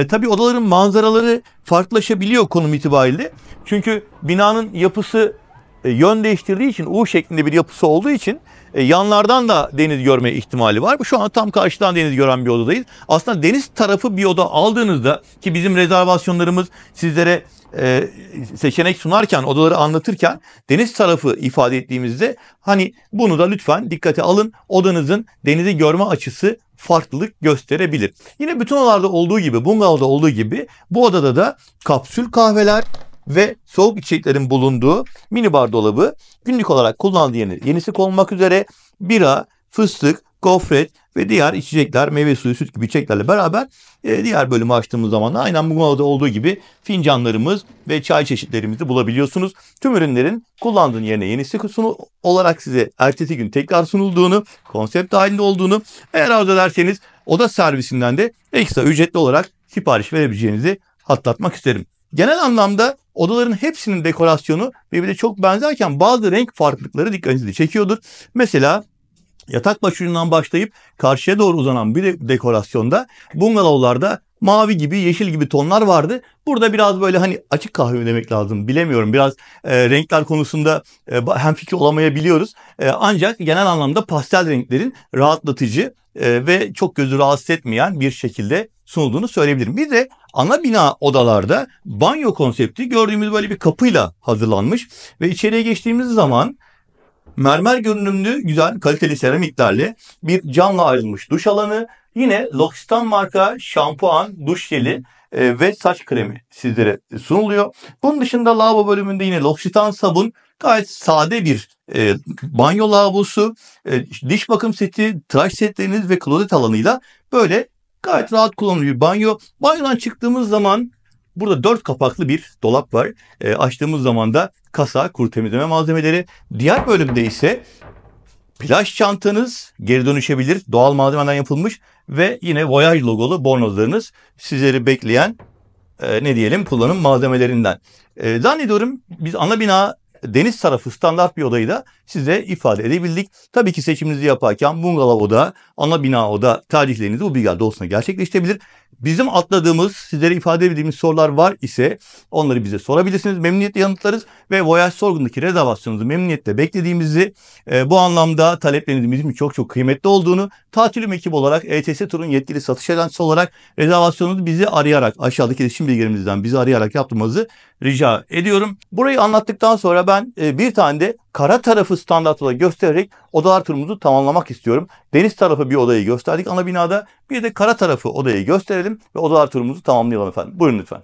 Tabii odaların manzaraları farklılaşabiliyor konum itibariyle. Çünkü binanın yapısı yön değiştirdiği için U şeklinde bir yapısı olduğu için yanlardan da deniz görme ihtimali var. Şu an tam karşıdan deniz gören bir odadayız. Aslında deniz tarafı bir oda aldığınızda ki bizim rezervasyonlarımız sizlere seçenek sunarken, odaları anlatırken deniz tarafı ifade ettiğimizde hani bunu da lütfen dikkate alın. Odanızın denizi görme açısı farklılık gösterebilir. Yine bütün odalarda olduğu gibi, bungalovda olduğu gibi bu odada da kapsül kahveler ve soğuk içeceklerin bulunduğu minibar dolabı günlük olarak kullanılan yenisi konulmak üzere bira, fıstık, gofret ve diğer içecekler, meyve suyu, süt gibi içeceklerle beraber diğer bölümü açtığımız zaman da aynen bu mağazada olduğu gibi fincanlarımız ve çay çeşitlerimizi bulabiliyorsunuz. Tüm ürünlerin kullandığın yerine yenisi sunu olarak size ertesi gün tekrar sunulduğunu, konsept halinde olduğunu, eğer arzu ederseniz oda servisinden de ekstra ücretli olarak sipariş verebileceğinizi hatırlatmak isterim. Genel anlamda odaların hepsinin dekorasyonu birbirine çok benzerken bazı renk farklılıkları dikkatinizi çekiyordur. Mesela yatak başucundan başlayıp karşıya doğru uzanan bir dekorasyonda bungalovlarda mavi gibi, yeşil gibi tonlar vardı. Burada biraz böyle hani açık kahve demek lazım, bilemiyorum. Biraz renkler konusunda hemfikir olamayabiliyoruz. Ancak genel anlamda pastel renklerin rahatlatıcı ve çok gözü rahatsız etmeyen bir şekilde sunulduğunu söyleyebilirim. Bir de ana bina odalarda banyo konsepti gördüğümüz böyle bir kapıyla hazırlanmış ve içeriye geçtiğimiz zaman mermer görünümlü güzel kaliteli seramiklerle bir camla ayrılmış duş alanı, yine L'Occitane marka şampuan, duş jeli ve saç kremi sizlere sunuluyor. Bunun dışında lavabo bölümünde yine L'Occitane sabun, gayet sade bir banyo lavabosu, diş bakım seti, tıraş setleriniz ve klozet alanıyla böyle gayet rahat kullanılıyor bir banyo. Banyodan çıktığımız zaman burada 4 kapaklı bir dolap var. Açtığımız zaman da kasa, kuru temizleme malzemeleri. Diğer bölümde ise plaj çantanız, geri dönüşebilir, doğal malzemeden yapılmış ve yine Voyage logolu bornozlarınız sizleri bekleyen kullanım malzemelerinden. Zannediyorum biz ana bina deniz tarafı standart bir odayı da size ifade edebildik. Tabii ki seçiminizi yaparken bungalov oda, ana bina oda tercihlerinizi bu bilgiler doğrultusunda gerçekleştirebilir. Bizim atladığımız, sizlere ifade edebildiğimiz sorular var ise onları bize sorabilirsiniz. Memnuniyetle yanıtlarız ve Voyage Sorgun'daki rezervasyonunuzu memnuniyetle beklediğimizi, bu anlamda taleplerinizin bizim için çok kıymetli olduğunu, Tatilim ekibi olarak ETS Tur'un yetkili satış ajansı olarak rezervasyonunuzu bizi arayarak, aşağıdaki iletişim bilgilerimizden bizi arayarak yaptırmanızı rica ediyorum. Burayı anlattıktan sonra ben bir tane de kara tarafı standart olarak göstererek odalar turumuzu tamamlamak istiyorum. Deniz tarafı bir odayı gösterdik ana binada. Bir de kara tarafı odayı gösterelim ve odalar turumuzu tamamlayalım efendim. Buyurun lütfen.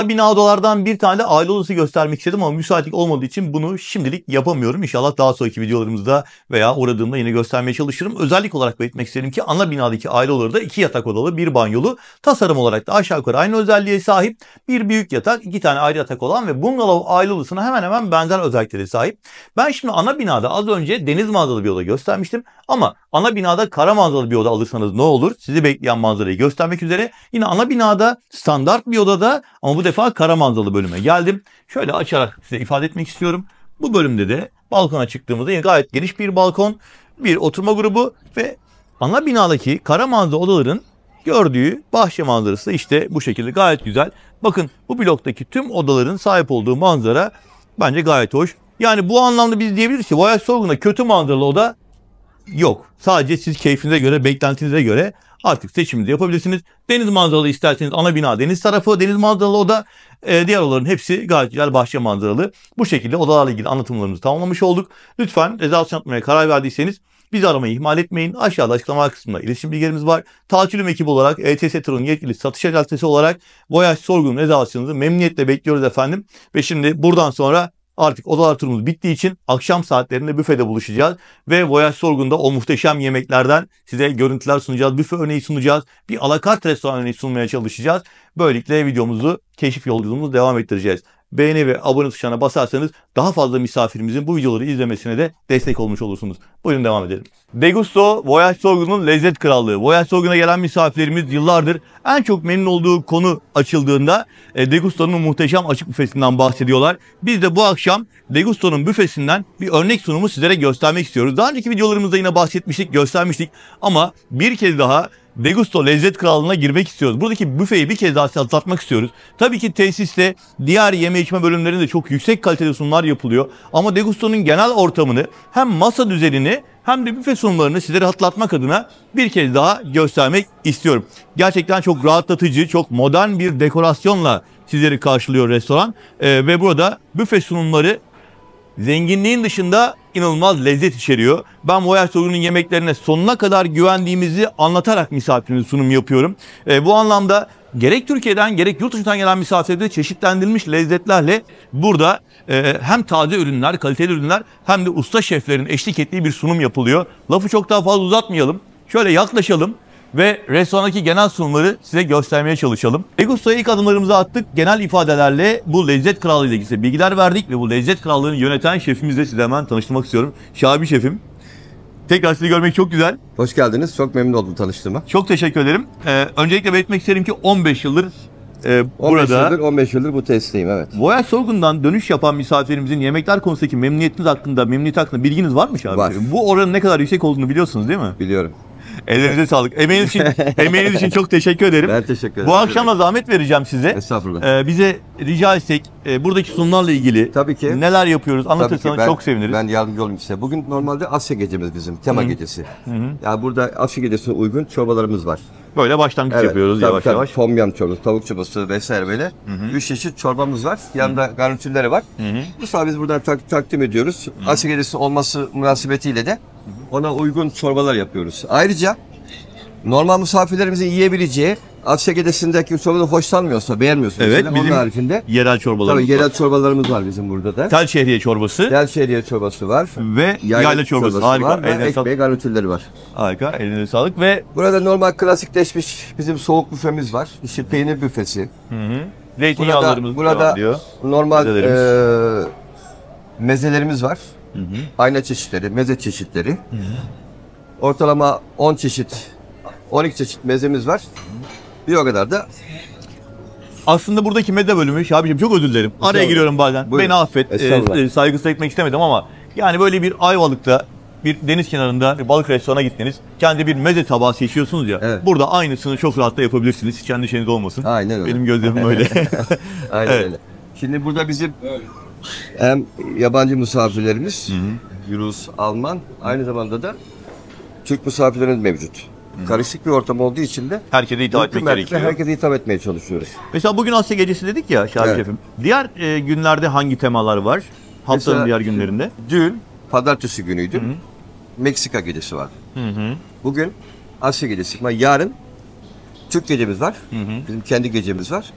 Bina odalardan bir tane de aile odası göstermek istedim ama müsaitlik olmadığı için bunu şimdilik yapamıyorum. İnşallah daha sonraki videolarımızda veya uğradığımda yine göstermeye çalışırım. Özellik olarak belirtmek isterim ki ana binadaki aile odaları da 2 yatak odalı, 1 banyolu. Tasarım olarak da aşağı yukarı aynı özelliğe sahip. Bir büyük yatak, 2 tane ayrı yatak olan ve bungalov aile odasına hemen hemen benzer özelliklere sahip. Ben şimdi ana binada az önce deniz manzaralı bir oda göstermiştim. Ama ana binada kara manzaralı bir oda alırsanız ne olur? Sizi bekleyen manzarayı göstermek üzere. Yine ana binada standart bir odada ama bu defa kara manzaralı bölüme geldim. Şöyle açarak size ifade etmek istiyorum. Bu bölümde de balkona çıktığımızda yine gayet geniş bir balkon, bir oturma grubu ve ana binadaki kara manzaralı odaların gördüğü bahçe manzarası işte bu şekilde gayet güzel. Bakın bu bloktaki tüm odaların sahip olduğu manzara bence gayet hoş. Yani bu anlamda biz diyebiliriz ki Voyage Sorgun'da kötü manzaralı oda yok. Sadece siz keyfinize göre, beklentinize göre artık seçiminizi yapabilirsiniz. Deniz manzaralı isterseniz ana bina deniz tarafı, deniz manzaralı oda, diğer odaların hepsi gayet güzel bahçe manzaralı. Bu şekilde odalarla ilgili anlatımlarımızı tamamlamış olduk. Lütfen rezervasyon yapmaya karar verdiyseniz bizi aramayı ihmal etmeyin. Aşağıda açıklama kısmında iletişim bilgilerimiz var. Tatilim ekibi olarak, ETS Tur'un yetkili satış ajansı olarak Voyage Sorgun rezervasyonunuzu memnuniyetle bekliyoruz efendim. Ve şimdi buradan sonra artık odalar turumuz bittiği için akşam saatlerinde büfede buluşacağız. Ve Voyage Sorgun'da o muhteşem yemeklerden size görüntüler sunacağız. Büfe örneği sunacağız. Bir alakart restoran örneği sunmaya çalışacağız. Böylelikle videomuzu, keşif yolculuğumuzu devam ettireceğiz. Beğeni ve abone tuşlarına basarsanız daha fazla misafirimizin bu videoları izlemesine de destek olmuş olursunuz. Buyurun devam edelim. Degusto, Voyage Sorgun'un lezzet krallığı. Voyage Sorgun'a gelen misafirlerimiz yıllardır en çok memnun olduğu konu açıldığında Degusto'nun muhteşem açık büfesinden bahsediyorlar. Biz de bu akşam Degusto'nun büfesinden bir örnek sunumu sizlere göstermek istiyoruz. Daha önceki videolarımızda yine bahsetmiştik, göstermiştik ama bir kez daha Degusto lezzet krallığına girmek istiyoruz. Buradaki büfeyi bir kez daha hatırlatmak istiyoruz. Tabii ki tesiste diğer yeme içme bölümlerinde çok yüksek kaliteli sunumlar yapılıyor. Ama Degusto'nun genel ortamını hem masa düzenini hem de büfe sunumlarını sizlere hatırlatmak adına bir kez daha göstermek istiyorum. Gerçekten çok rahatlatıcı, çok modern bir dekorasyonla sizleri karşılıyor restoran. Ve burada büfe sunumları zenginliğin dışında inanılmaz lezzet içeriyor. Ben Voyage Sorgun'un yemeklerine sonuna kadar güvendiğimizi anlatarak misafirimize sunum yapıyorum. Bu anlamda gerek Türkiye'den gerek yurt dışından gelen misafirlere çeşitlendirilmiş lezzetlerle burada hem taze ürünler, kaliteli ürünler hem de usta şeflerin eşlik ettiği bir sunum yapılıyor. Lafı çok daha fazla uzatmayalım. Şöyle yaklaşalım ve restorandaki genel sunumları size göstermeye çalışalım. Egusta'ya ilk adımlarımızı attık. Genel ifadelerle bu lezzet krallığı ile ilgili bilgiler verdik ve bu lezzet krallığını yöneten şefimizle size hemen tanıştırmak istiyorum. Şabi şefim. Tekrar sizi görmek çok güzel. Hoş geldiniz. Çok memnun oldum tanıştığıma. Çok teşekkür ederim. Öncelikle belirtmek isterim ki 15 yıldır 15 yıldır bu tesisteyim, evet. Voyage Sorgun'dan dönüş yapan misafirlerimizin yemekler konusundaki memnuniyeti hakkında bilginiz var mı Şabi Var. şefim? Bu oranın ne kadar yüksek olduğunu biliyorsunuz değil mi? Biliyorum. Ellerinize sağlık. Emeğiniz için çok teşekkür ederim. Ben teşekkür ederim. Bu akşam da zahmet vereceğim size. Estağfurullah. Bize rica etsek buradaki sunumlarla ilgili Tabii ki. neler yapıyoruz Tabii ki anlatırsanız çok seviniriz. Ben yardımcı olayım size. Bugün normalde Asya gecemiz bizim. Tema gecesi. Yani burada Asya gecesine uygun çorbalarımız var. Böyle başlangıç Evet, yapıyoruz tabii, yavaş tabii. yavaş. Tom yum çorbası, tavuk çorbası vesaire böyle. 3 çeşit çorbamız var. Yanında garnitürleri var. Bu sefer biz buradan takdim ediyoruz. Asya gecesi olması münasebetiyle de ona uygun çorbalar yapıyoruz. Ayrıca normal misafirlerimizin yiyebileceği Asya gecesindeki çorbadan hoşlanmıyorsa, beğenmiyorsa Evet, mesela, onun bizim haricinde yerel çorbalarımız tabii yerel var. çorbalarımız var bizim burada da. Tel şehriye çorbası Tel şehriye çorbası var. ve yayla çorbası. Harika. var ve Eline ekmeği sağlık. garnitürleri var. Harika. Elinize sağlık ve Burada normal klasikleşmiş bizim soğuk büfemiz var. İşte peynir büfesi. zeytinyağlarımız Burada devam ediyor. normal Mezelerimiz. mezelerimiz var. Ayna çeşitleri, meze çeşitleri. Ortalama 10 çeşit, 12 çeşit mezemiz var. Bir o kadar da Aslında buradaki meze bölümü Şabi'cim çok özür dilerim. Araya giriyorum bazen. Buyurun. Beni affet. Estağfurullah. Saygısız etmek istemedim ama yani böyle bir Ayvalık'ta bir deniz kenarında bir balık restoranına gittiniz. Kendi bir meze tabağı seçiyorsunuz ya. Evet. Burada aynısını çok rahatla yapabilirsiniz. Hiç endişeniz olmasın. Aynen öyle. Benim gözlerim öyle. aynen Evet. öyle. Şimdi burada bizim hem yabancı misafirlerimiz, Rus, Alman, aynı zamanda da Türk misafirlerimiz mevcut. Karışık bir ortam olduğu için de Herkese hitap etmek mümkün gerekiyor. herkese hitap etmeye çalışıyoruz. Mesela bugün Asya Gecesi dedik ya Şabi Evet. şefim. Diğer günlerde hangi temalar var? Haftanın Mesela- diğer günlerinde. Dün pazartesi günüydü. Meksika gecesi var. Bugün Asya gecesi. Ama yarın Türk gecemiz var. Bizim kendi gecemiz var.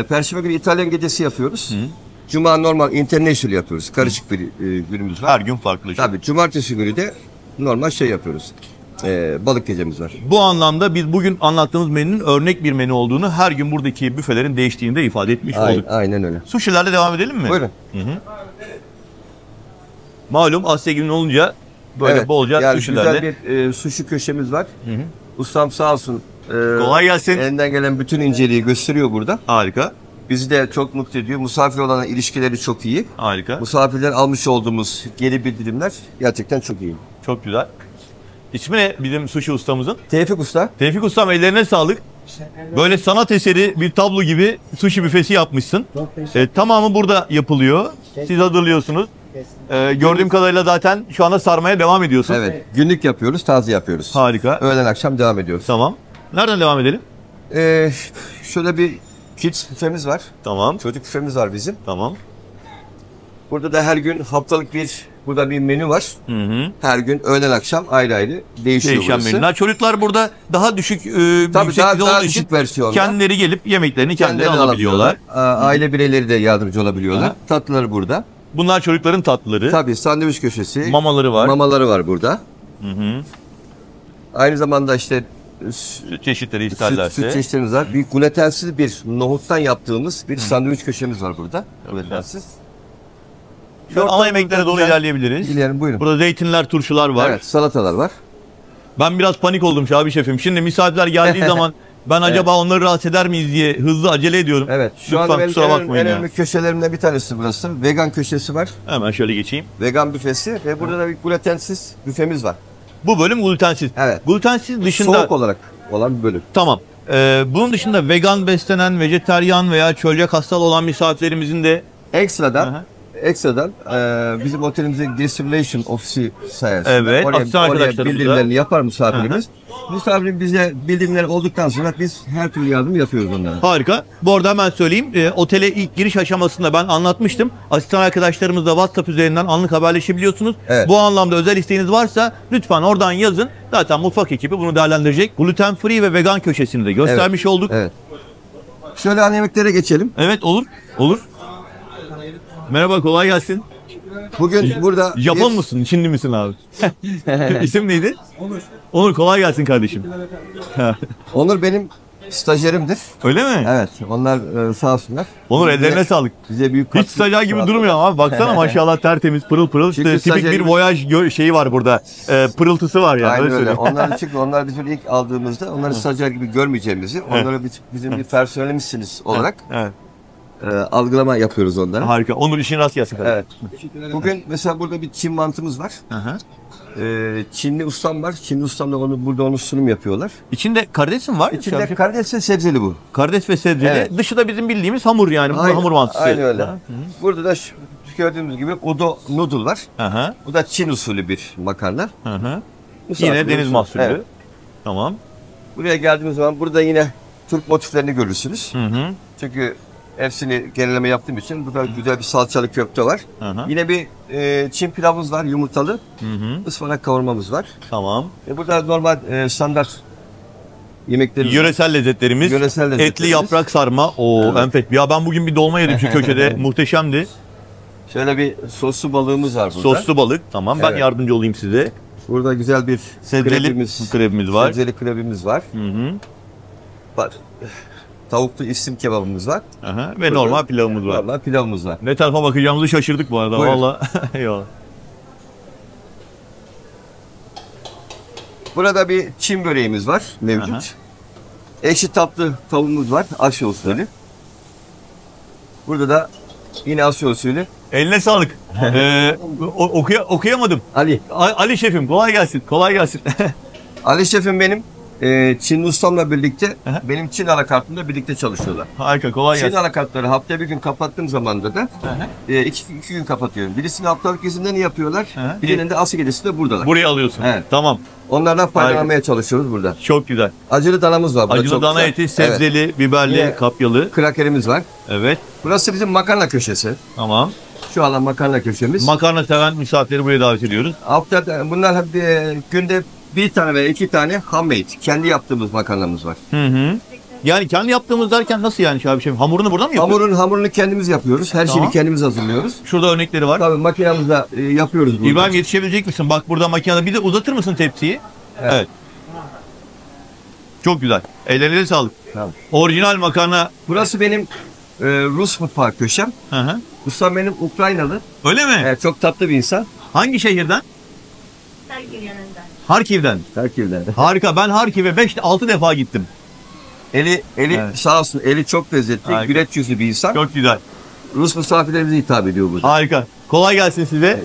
Perşembe günü İtalyan gecesi yapıyoruz. Cuma normal international yapıyoruz. Karışık bir günümüz var. Her gün farklı. Tabii cumartesi günü de normal şey yapıyoruz. Balık gecemiz var. Bu anlamda biz bugün anlattığımız menünün örnek bir menü olduğunu her gün buradaki büfelerin değiştiğini de ifade etmiş olduk. Aynen öyle. Sushi'lerle devam edelim mi? Buyurun. Malum Asya günü olunca böyle bolca yani sushi'lerle. güzel bir sushi köşemiz var. Ustam sağ olsun. Kolay gelsin. Elinden gelen bütün inceliği gösteriyor burada. Harika. Bizi de çok mutlu ediyor. Misafir olan ilişkileri çok iyi. Harika. Misafirler almış olduğumuz geri bildirimler gerçekten çok iyi. Çok güzel. İsmi ne bizim sushi ustamızın? Tevfik Usta. Tevfik ustam ellerine sağlık. Böyle sanat eseri bir tablo gibi sushi büfesi yapmışsın. Tamamı burada yapılıyor. Siz hazırlıyorsunuz. Gördüğüm kadarıyla zaten şu anda sarmaya devam ediyorsun. Evet. Günlük yapıyoruz, taze yapıyoruz. Harika. Öğlen akşam devam ediyoruz. Tamam. Nereden devam edelim? Şöyle bir kids büfemiz var. Tamam. Çocuk büfemiz var bizim. Tamam. Burada da her gün haftalık burada bir menü var. Her gün öğlen akşam ayrı ayrı değişiyor Değişen burası. menüler. Çocuklar burada daha düşük Tabii yüksek daha olduğu için düşük versiyonda. kendileri gelip yemeklerini kendileri Kendileri alabiliyorlar. Aile bireyleri de yardımcı olabiliyorlar. Aha. Tatlıları burada. Bunlar çocukların tatlıları. Tabii sandviç köşesi. Mamaları var. Mamaları var burada. Aynı zamanda işte Süt çeşitleri süt isterlerse. çeşitlerimiz var. Bir glutensiz bir nohuttan yaptığımız bir sandviç köşemiz var burada. Glutensiz. Şöyle ana yemeklere doğru ilerleyebiliriz. İlerim buyurun. Burada zeytinler, turşular var. Evet, salatalar var. Ben biraz panik oldum Şabi şefim. Şimdi misafirler geldiği zaman ben acaba onları rahatsız eder miyiz diye hızlı acele ediyorum. Evet. Şu Lütfen anda benim kusura bakmayın ya. önemli köşelerimden bir tanesi burası. Vegan köşesi var. Hemen şöyle geçeyim. Vegan büfesi ve burada da bir glutensiz büfemiz var. Bu bölüm glutensiz. Evet. Glutensiz dışında Soğuk olarak olan bir bölüm. tamam. Bunun dışında vegan beslenen, vejetaryen veya çölyak hastalığı olan misafirlerimizin de Ekstradan Aha. bizim otelimizin distillation ofisi sayesinde Evet, asistan arkadaşlarımız da- bildirimlerini yapar misafirimiz. Misafirin bize bildirimleri olduktan sonra biz her türlü yardım yapıyoruz onlara. harika. Bu arada hemen söyleyeyim. Otele ilk giriş aşamasında ben anlatmıştım. Asistan arkadaşlarımızla WhatsApp üzerinden anlık haberleşebiliyorsunuz. Evet. Bu anlamda özel isteğiniz varsa lütfen oradan yazın. Zaten mutfak ekibi bunu değerlendirecek. Gluten free ve vegan köşesini de göstermiş olduk. Evet. Şöyle ana yemeklere geçelim. Evet olur. Olur. Merhaba, kolay gelsin. Bugün burada Japon bir- musun? Çinli misin abi? İsim neydi? Onur. Onur, kolay gelsin kardeşim. Onur benim stajyerimdir. Öyle mi? Evet, onlar sağ olsunlar. Onur, ellerine sağlık. Bize büyük Hiç katkı stajyer gibi sağladılar. durmuyor ama baksana maşallah tertemiz, pırıl pırıl. Çünkü İşte tipik bir stajyerimiz- voyaj şeyi var burada. Pırıltısı var yani. Aynen öyle. söyleyeyim. Onlar çünkü onlar bizim ilk aldığımızda onları stajyer gibi görmeyeceğimizi, onlara bizim bir personelimizsiniz olarak Evet. algılama yapıyoruz onlara. Harika. Onur, işin rast gelsin kardeşim. Evet. Bugün mesela burada bir Çin mantımız var. Aha. Çinli ustam var. Çinli ustamla onu sunum yapıyorlar. İçinde karides mi var? İçinde karides ve sebzeli bu. Karides ve sebzeli. Evet. Dışı da bizim bildiğimiz hamur yani. Bu hamur mantısı. Aynen öyle. Burada da gördüğümüz gibi udo noodle var. Aha. Bu da Çin usulü bir makarna. Aha. Bu Yine saat- deniz mahsulü. Evet. Tamam. Buraya geldiğimiz zaman burada yine Türk motiflerini görürsünüz. Hı hı. Çünkü hepsini genelleme yaptığım için burada güzel bir salçalı köfte var. Aha. Yine bir Çin pilavımız var, yumurtalı. Hı hı. Ispanak kavurmamız var. Tamam. Burada normal standart yemeklerimiz var. Yöresel lezzetlerimiz. Yöresel lezzetlerimiz. Etli yaprak sarma. Oo, Evet. enfes. Ya ben bugün bir dolma yedim şu köşede. Muhteşemdi. Şöyle bir soslu balığımız var burada. Soslu balık. Tamam, ben Evet. yardımcı olayım size. Burada güzel bir Sebzeli krebimiz var. Sebzeli krebimiz var. Hı hı. Var. Tavuklu isim kebabımız var. Aha. Ve normal pilavımız var. Normal pilavımız var. Ne tarafa bakacağımızı şaşırdık bu arada. Buyurun. Valla. Eyvallah. Burada bir Çin böreğimiz var mevcut. Aha. Ekşi tatlı tavuğumuz var. Asya usulü. Burada da yine Asya usulü. Eline sağlık. Okuyamadım. Ali. Ali şefim, kolay gelsin. Kolay gelsin. Ali şefim benim. Çin ustamla birlikte Aha. benim Çin anakartımda birlikte çalışıyorlar. Harika, kolay Çin gelsin. anakartları haftada bir gün kapattığım zamanda da iki gün kapatıyorum. Birisini haftalık izinden yapıyorlar. Aha. Birinin de Asya gecesi de buradalar. Buraya alıyorsun. Evet. Tamam. Onlardan faydalanmaya çalışıyoruz burada. Çok güzel. Acılı danamız var. burada, Acılı çok dana güzel. eti, sebzeli, Evet. biberli, Yine- kapyalı. Krakerimiz var. Evet. Burası bizim makarna köşesi. Tamam. Şu anda makarna köşemiz. Makarna seven misafirleri buraya davet ediyoruz. Haftada bunlar hep günde bir tane veya iki tane handmade. Kendi yaptığımız makarnamız var. Hı hı. Yani kendi yaptığımız derken nasıl yani Şabi şefim? Hamurunu burada mı yapıyoruz? Hamurunu kendimiz yapıyoruz. Her Tamam. şeyi kendimiz hazırlıyoruz. Şurada örnekleri var. Tabii makinamızda yapıyoruz burada. İbrahim, yetişebilecek misin? Bak burada makinede. Bir de uzatır mısın tepsiyi? Evet. Çok güzel. Ellerine sağlık. Tamam. Orijinal makarna. Burası benim Rus mutfağı köşem. Hı hı. Ustam benim Ukraynalı. Öyle mi? Çok tatlı bir insan. Hangi şehirden? Harkiv'den. Terkiv'den. Harika. Ben Harkiv'e 5-6 defa gittim. Eli Evet. sağ olsun. Eli çok lezzetli. Harika. Güleç yüzlü bir insan. Çok güzel. Rus misafirlerimize hitap ediyor burada. Harika. Kolay gelsin size.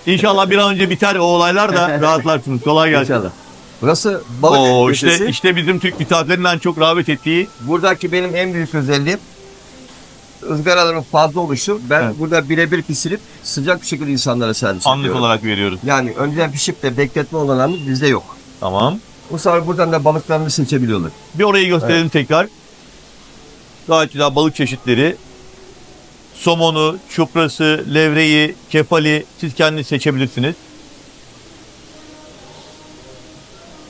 İnşallah bir an önce biter o olaylar da rahatlarsınız. Kolay gelsin. İnşallah. Burası balık Oo, köşesi. işte bizim Türk misafirlerinden çok rağbet ettiği. Buradaki benim en büyük özelliğim ızgaraların fazla oluşu. Ben Evet. burada birebir pişirip sıcak bir şekilde insanlara servis Anlık ediyorum. olarak veriyoruz. Yani önceden pişip de bekletme olanağımız bizde yok. Tamam. Bu sefer buradan da balıklarını seçebiliyorlar. Bir orayı gösterelim tekrar. Gayet güzel balık çeşitleri. Somonu, çuprası, levreyi, kefali siz kendiniz seçebilirsiniz.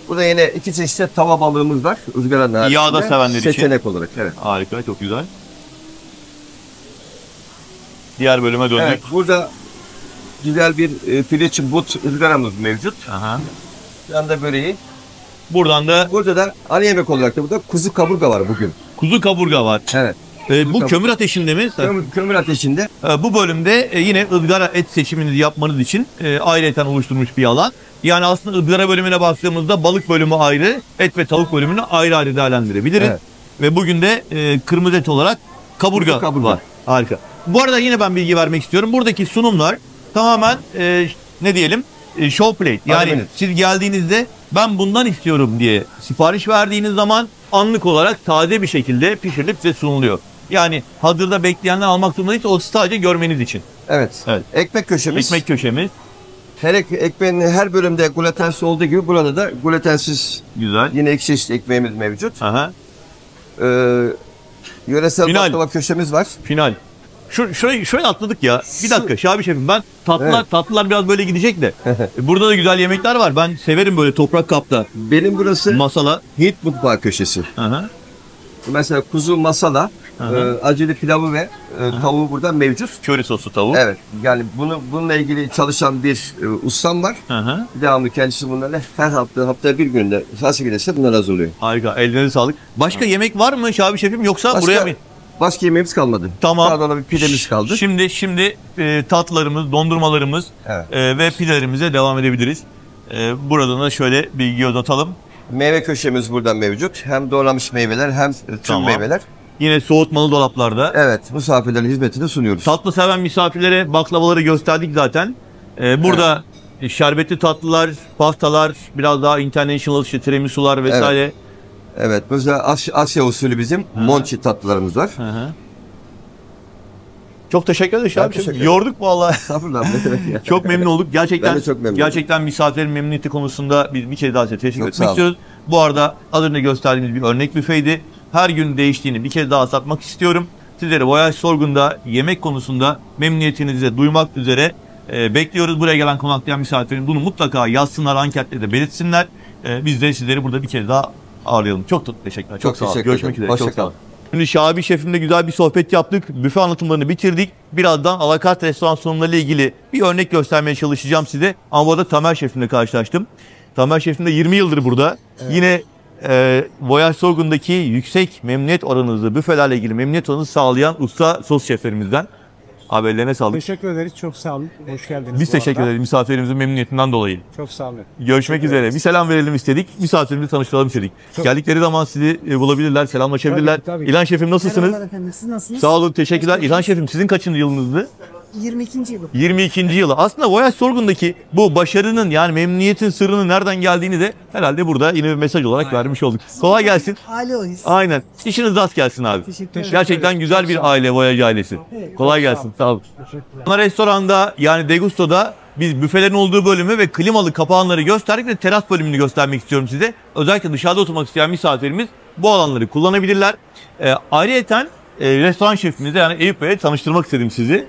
Burada yine iki çeşit de tava balığımız var. Izgaranın haricinde. Yağda sevenler için. Seçenek olarak. Evet. Harika, çok güzel. Diğer bölüme döndük. Evet. Burada güzel bir piliç but ızgaramız mevcut. Aha. Yanında böreği. Buradan da Burada da ana yemek olarak da burada kuzu kaburga var bugün. kuzu kaburga var. Evet. Bu kömür ateşinde mi? Kömür ateşinde. Bu bölümde yine ızgara et seçiminizi yapmanız için ayrıyeten oluşturmuş bir alan. Yani aslında ızgara bölümüne baktığımızda balık bölümü ayrı, et ve tavuk bölümünü ayrı ayrı değerlendirebiliriz. Evet. Ve bugün de kırmızı et olarak kaburga, Kuzu kaburga. var. Harika. Bu arada yine ben bilgi vermek istiyorum. Buradaki sunumlar tamamen ne diyelim show plate. Yani Aynen. siz geldiğinizde ben bundan istiyorum diye sipariş verdiğiniz zaman anlık olarak taze bir şekilde pişirilip size sunuluyor. Yani hazırda bekleyenler almak zorunda değil, o sadece görmeniz için. Evet. Evet. Ekmek köşemiz. Ekmek köşemiz. Ekmeğin her bölümde glutensiz olduğu gibi burada da glutensiz Güzel. yine iki çeşit ekmeğimiz mevcut. Aha. Yöresel Final. baklava köşemiz var. Final. Şurayı atladık ya. Bir dakika Şabi şefim, ben tatlılar biraz böyle gidecek de. Burada da güzel yemekler var. Ben severim böyle toprak kapta. Benim burası Masala. Hint mutfağı köşesi. Aha. Mesela kuzu masala, acılı pilavı ve tavuğu burada mevcut. Köri soslu tavuk. Evet. Yani bununla ilgili çalışan bir ustam var. Hı hı. Devamlı kendisi bunlarla her hafta bir günde nasıl gelirse bunlar hazırlıyor. Harika. Ellerine sağlık. Başka yemek var mı Şabi Şefim yoksa buraya mı? Başka yemeğimiz kalmadı. Tamam. Daha da bir pidemiz kaldı. Şimdi tatlılarımız, dondurmalarımız Evet. ve pidelerimize devam edebiliriz. Buradan da şöyle bilgi uzatalım. Meyve köşemiz burada mevcut. Hem doğramış meyveler hem tüm Tamam. meyveler. Yine soğutmalı dolaplarda. Evet, misafirlerin hizmetini sunuyoruz. Tatlı seven misafirlere baklavaları gösterdik zaten. Burada şerbetli tatlılar, pastalar, biraz daha international işte tiramisular vesaire. Evet, mesela Asya usulü bizim monchi tatlılarımız var. Hı hı. Çok teşekkür ederiz Ben abi. teşekkür ederim. Yorduk vallahi. Estağfurullah, ne demek ya. Çok memnun olduk. Gerçekten Ben de çok memnunum. Gerçekten misafirlerin memnuniyeti konusunda bir kere daha size teşekkür Çok etmek sağ olun. istiyoruz. Bu arada az önce gösterdiğimiz bir örnek büfeydi. Her gün değiştiğini bir kere daha satmak istiyorum. Sizleri Voyage Sorgun'da yemek konusunda memnuniyetinizi duymak üzere bekliyoruz. Buraya gelen konaklayan misafirlerin bunu mutlaka yazsınlar, anketle de belirtsinler. Biz de sizleri burada bir kere daha ağırlayalım. Çok teşekkürler. Çok sağ olun. teşekkür Görüşmek ederim. üzere. Hoşça Çok sağ olun. kalın. Şimdi Şabi Şefimle güzel bir sohbet yaptık. Büfe anlatımlarını bitirdik. Birazdan alakart restoran sunumları ile ilgili bir örnek göstermeye çalışacağım size. Ama bu arada Tamer Şefimle karşılaştım. Tamer Şefim de 20 yıldır burada. Yine Voyage Sorgun'daki yüksek memnuniyet oranınızı, büfelerle ilgili memnuniyet oranınızı sağlayan usta sos şeflerimizden. Abi ellerine sağlık. Teşekkür ederiz. Çok sağ olun. Hoş geldiniz. Biz bu teşekkür arada. ederiz misafirlerimizin memnuniyetinden dolayı. Çok sağ olun. Görüşmek üzere. Bir selam verelim istedik. Misafirimizi tanıştıralım istedik. Geldikleri zaman sizi bulabilirler, selamlaşabilirler. Tabii. İlhan Şefim nasılsınız? Merhabalar efendim. Siz nasılsınız? Sağ olun, teşekkürler. İlhan Şefim sizin kaçıncı yılınızdı? 22. yılım. 22. yılı. Aslında Voyage Sorgun'daki bu başarının yani memnuniyetin sırrının nereden geldiğini de herhalde burada yine bir mesaj olarak vermiş olduk. Kolay gelsin. Aile oyuz. Aynen. İşiniz rast gelsin abi. Teşekkür ederim. Gerçekten güzel bir aile Voyage ailesi. Kolay gelsin. Sağ olun. Ana restoranda yani Degusto'da biz büfelerin olduğu bölümü ve klimalı kapağanları gösterdik ve teras bölümünü göstermek istiyorum size. Özellikle dışarıda oturmak isteyen misafirimiz bu alanları kullanabilirler. Ayrıyeten restoran şefimizle yani Eyüp Bey'le tanıştırmak istedim sizi.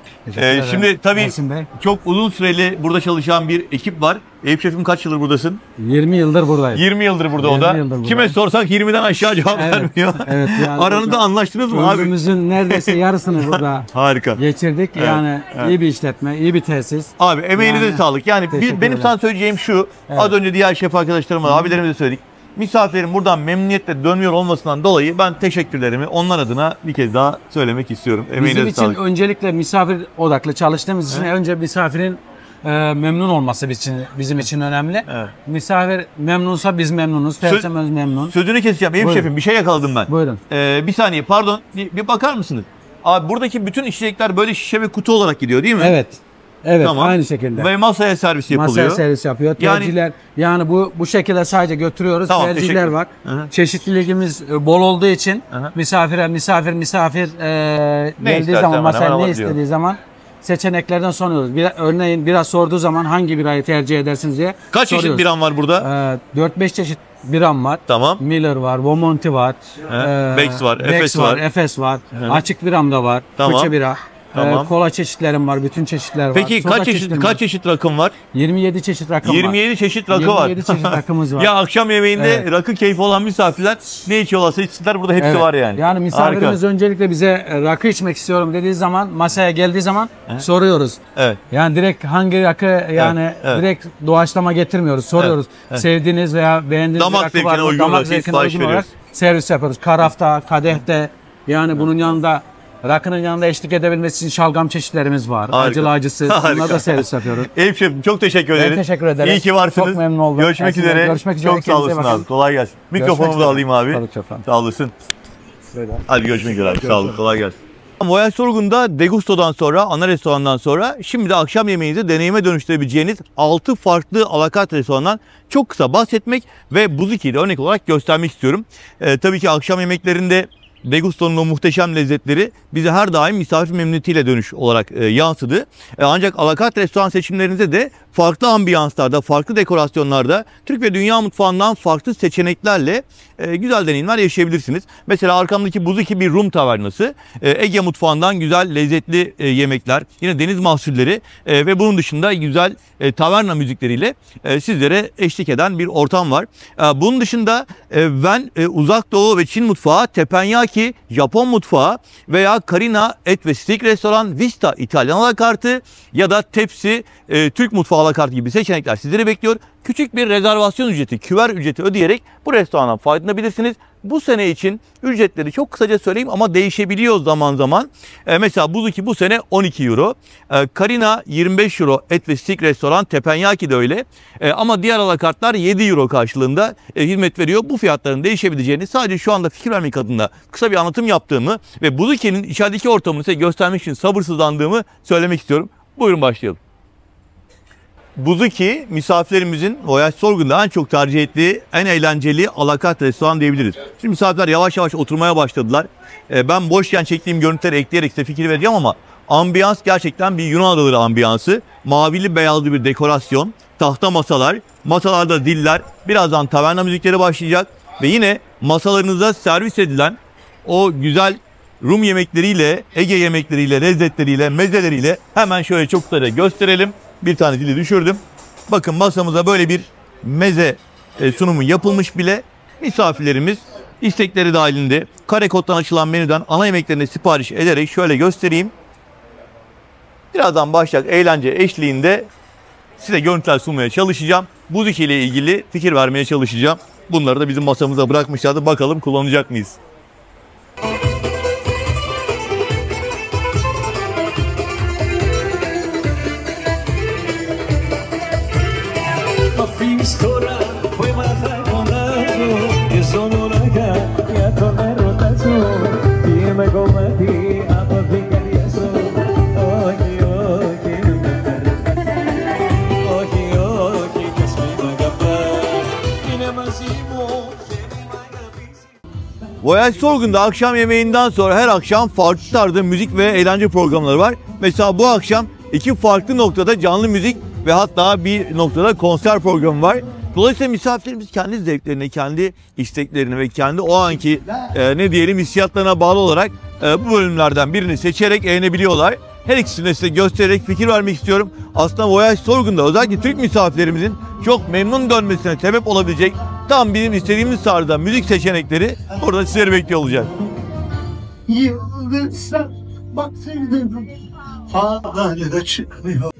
Şimdi tabii Ersin Bey. çok uzun süreli burada çalışan bir ekip var. Eyüp Şefim kaç yıldır buradasın? 20 yıldır buradayım. 20 yıldır burada o 20 da. yıldır burada. Kime sorsak 20'den aşağı cevap Evet, vermiyor. evet, yani Aranızda anlaştınız mı abi? Ömrümüzün neredeyse yarısını burada Harika. geçirdik. Yani iyi bir işletme, iyi bir tesis. Abi emeğinize Yani, sağlık. Yani teşekkür benim ederim. sana söyleyeceğim şu. Evet. Az önce diğer şef arkadaşlarıma, abilerime de söyledik. Misafirin buradan memnuniyetle dönüyor olmasından dolayı ben teşekkürlerimi onlar adına bir kez daha söylemek istiyorum. Emeğinize Bizim için sağlık. öncelikle misafir odaklı çalıştığımız için önce misafirin memnun olması bizim için önemli. Evet. Misafir memnunsa biz memnunuz. Personelimiz memnun. Sözünü keseceğim. Eyüp Buyurun. Şefim bir şey yakaladım ben. Buyurun. Bir saniye pardon. Bir bakar mısınız? Abi buradaki bütün içecekler böyle şişe ve kutu olarak gidiyor değil mi? Evet. Evet, Tamam. aynı şekilde. Ve masaya servis yapılıyor. Masaya servis yapıyor. Yani- Tercihler yani bu şekilde sadece götürüyoruz. Tamam, Tercihler teşekkür- var. Hı hı. Çeşitliliğimiz bol olduğu için Hı hı. misafir geldiği isterse zaman hemen masaya hemen ne alabiliyor. istediği zaman seçeneklerden soruyoruz. Örneğin biraz sorduğu zaman hangi birayı tercih edersiniz diye Kaç çeşit soruyoruz. biran var burada? 4-5 çeşit biram var. Tamam. Miller var, Bomonti var, Bex var, Bex Efes var. Efes var. Açık biram da var. Tamam. Fıçı bira. Tamam. Kola çeşitlerim var, bütün çeşitler var. Peki Soda kaç çeşitlerim çeşit var. kaç çeşit rakım var? 27 çeşit rakım var. 27 çeşit rakı var. 27 çeşit rakımız var. Ya akşam yemeğinde Evet. rakı keyfi olan misafirler ne içiyorlarsa içsinler burada hepsi Evet. var yani. Yani misafirimiz Harika. öncelikle bize rakı içmek istiyorum dediği zaman masaya geldiği zaman soruyoruz. Evet. Yani direkt hangi rakı yani evet. direkt doğaçlama getirmiyoruz. Soruyoruz. Sevdiğiniz veya beğendiğiniz Damak bir rakı zevkine var mı? uygun Damak rakıyı zevkine sipariş uygun olarak veriyoruz. servis yapıyoruz. Karafta, kadehte yani bunun yanında rakının yanında eşlik edebilmesi için şalgam çeşitlerimiz var. Harika. Acılı acısı. Harika. Bunları da servis yapıyoruz. Eyüp Şefim çok teşekkür ederiz. teşekkür ederim. İyi ki varsınız. Çok memnun oldum. Görüşmek Ersin Bey, üzere. görüşmek üzere. Çok sağ Kendinize olasın bakın. abi. Kolay gelsin. Mikrofonumu da üzere. alayım abi. Tabii ki efendim. Sağ olasın. Hadi görüşmek üzere abi. Sağ olun. Kolay gelsin. Voyage Sorgun'da Degusto'dan sonra, ana restorandan sonra şimdi de akşam yemeğinizi deneyime dönüştürebileceğiniz 6 farklı alakart restorandan çok kısa bahsetmek ve Buzuki'yi de örnek olarak göstermek istiyorum. Tabii ki akşam yemeklerinde Degusto'nun o muhteşem lezzetleri bize her daim misafir memnuniyetiyle dönüş olarak yansıdı. Ancak alakart restoran seçimlerinize de farklı ambiyanslarda, farklı dekorasyonlarda Türk ve dünya mutfağından farklı seçeneklerle güzel deneyimler yaşayabilirsiniz. Mesela arkamdaki Buzuki bir Rum tavernası. Ege mutfağından güzel, lezzetli yemekler, yine deniz mahsulleri ve bunun dışında güzel taverna müzikleriyle sizlere eşlik eden bir ortam var. Bunun dışında ben Uzak Doğu ve Çin mutfağı Teppanyaki Teppanyaki Japon mutfağı veya Carina et ve steak restoran, Vista İtalyan alakartı ya da Tepsi Türk mutfağı alakartı gibi seçenekler sizleri bekliyor. Küçük bir rezervasyon ücreti, küver ücreti ödeyerek bu restorandan faydalanabilirsiniz. Bu sene için ücretleri çok kısaca söyleyeyim ama değişebiliyor zaman zaman. Mesela Buzuki bu sene 12 euro. Carina 25 euro et ve steak restoran, Teppanyaki de öyle. Ama diğer alakartlar 7 euro karşılığında hizmet veriyor. Bu fiyatların değişebileceğini sadece şu anda fikir vermek adına kısa bir anlatım yaptığımı ve Buzuki'nin içerideki ortamını size göstermek için sabırsızlandığımı söylemek istiyorum. Buyurun başlayalım. Buzuki misafirlerimizin Voyage Sorgun'da en çok tercih ettiği en eğlenceli alakart restoran diyebiliriz. Şimdi misafirler yavaş yavaş oturmaya başladılar. Ben boşken çektiğim görüntüleri ekleyerek size fikir vereceğim ama ambiyans gerçekten bir Yunan adaları ambiyansı. Mavili beyazlı bir dekorasyon, tahta masalar, masalarda diller, birazdan taverna müzikleri başlayacak ve yine masalarınıza servis edilen o güzel Rum yemekleriyle, Ege yemekleriyle, lezzetleriyle, mezeleriyle hemen şöyle çok kısaca gösterelim. Bir tane dili düşürdüm. Bakın masamıza böyle bir meze sunumu yapılmış bile. Misafirlerimiz istekleri dahilinde kare koddan açılan menüden ana yemeklerini sipariş ederek şöyle göstereyim. Birazdan başlayacak eğlence eşliğinde size görüntüler sunmaya çalışacağım. Buzuki ile ilgili fikir vermeye çalışacağım. Bunları da bizim masamıza bırakmışlardı. Bakalım kullanacak mıyız? Voyage Sorgun'da akşam yemeğinden sonra her akşam farklı tarzda müzik ve eğlence programları var. Mesela bu akşam iki farklı noktada canlı müzik ve hatta bir noktada konser programı var. Dolayısıyla misafirlerimiz kendi zevklerine, kendi isteklerine ve kendi o anki hissiyatlarına bağlı olarak bu bölümlerden birini seçerek eğlenebiliyorlar. Her ikisini de size göstererek fikir vermek istiyorum. Aslında Voyage Sorgun'da özellikle Türk misafirlerimizin çok memnun dönmesine sebep olabilecek tam bizim istediğimiz tarzda müzik seçenekleri burada sizleri bekliyor olacak. Yıldızlar baktırdım. Haber'de çıkmıyor.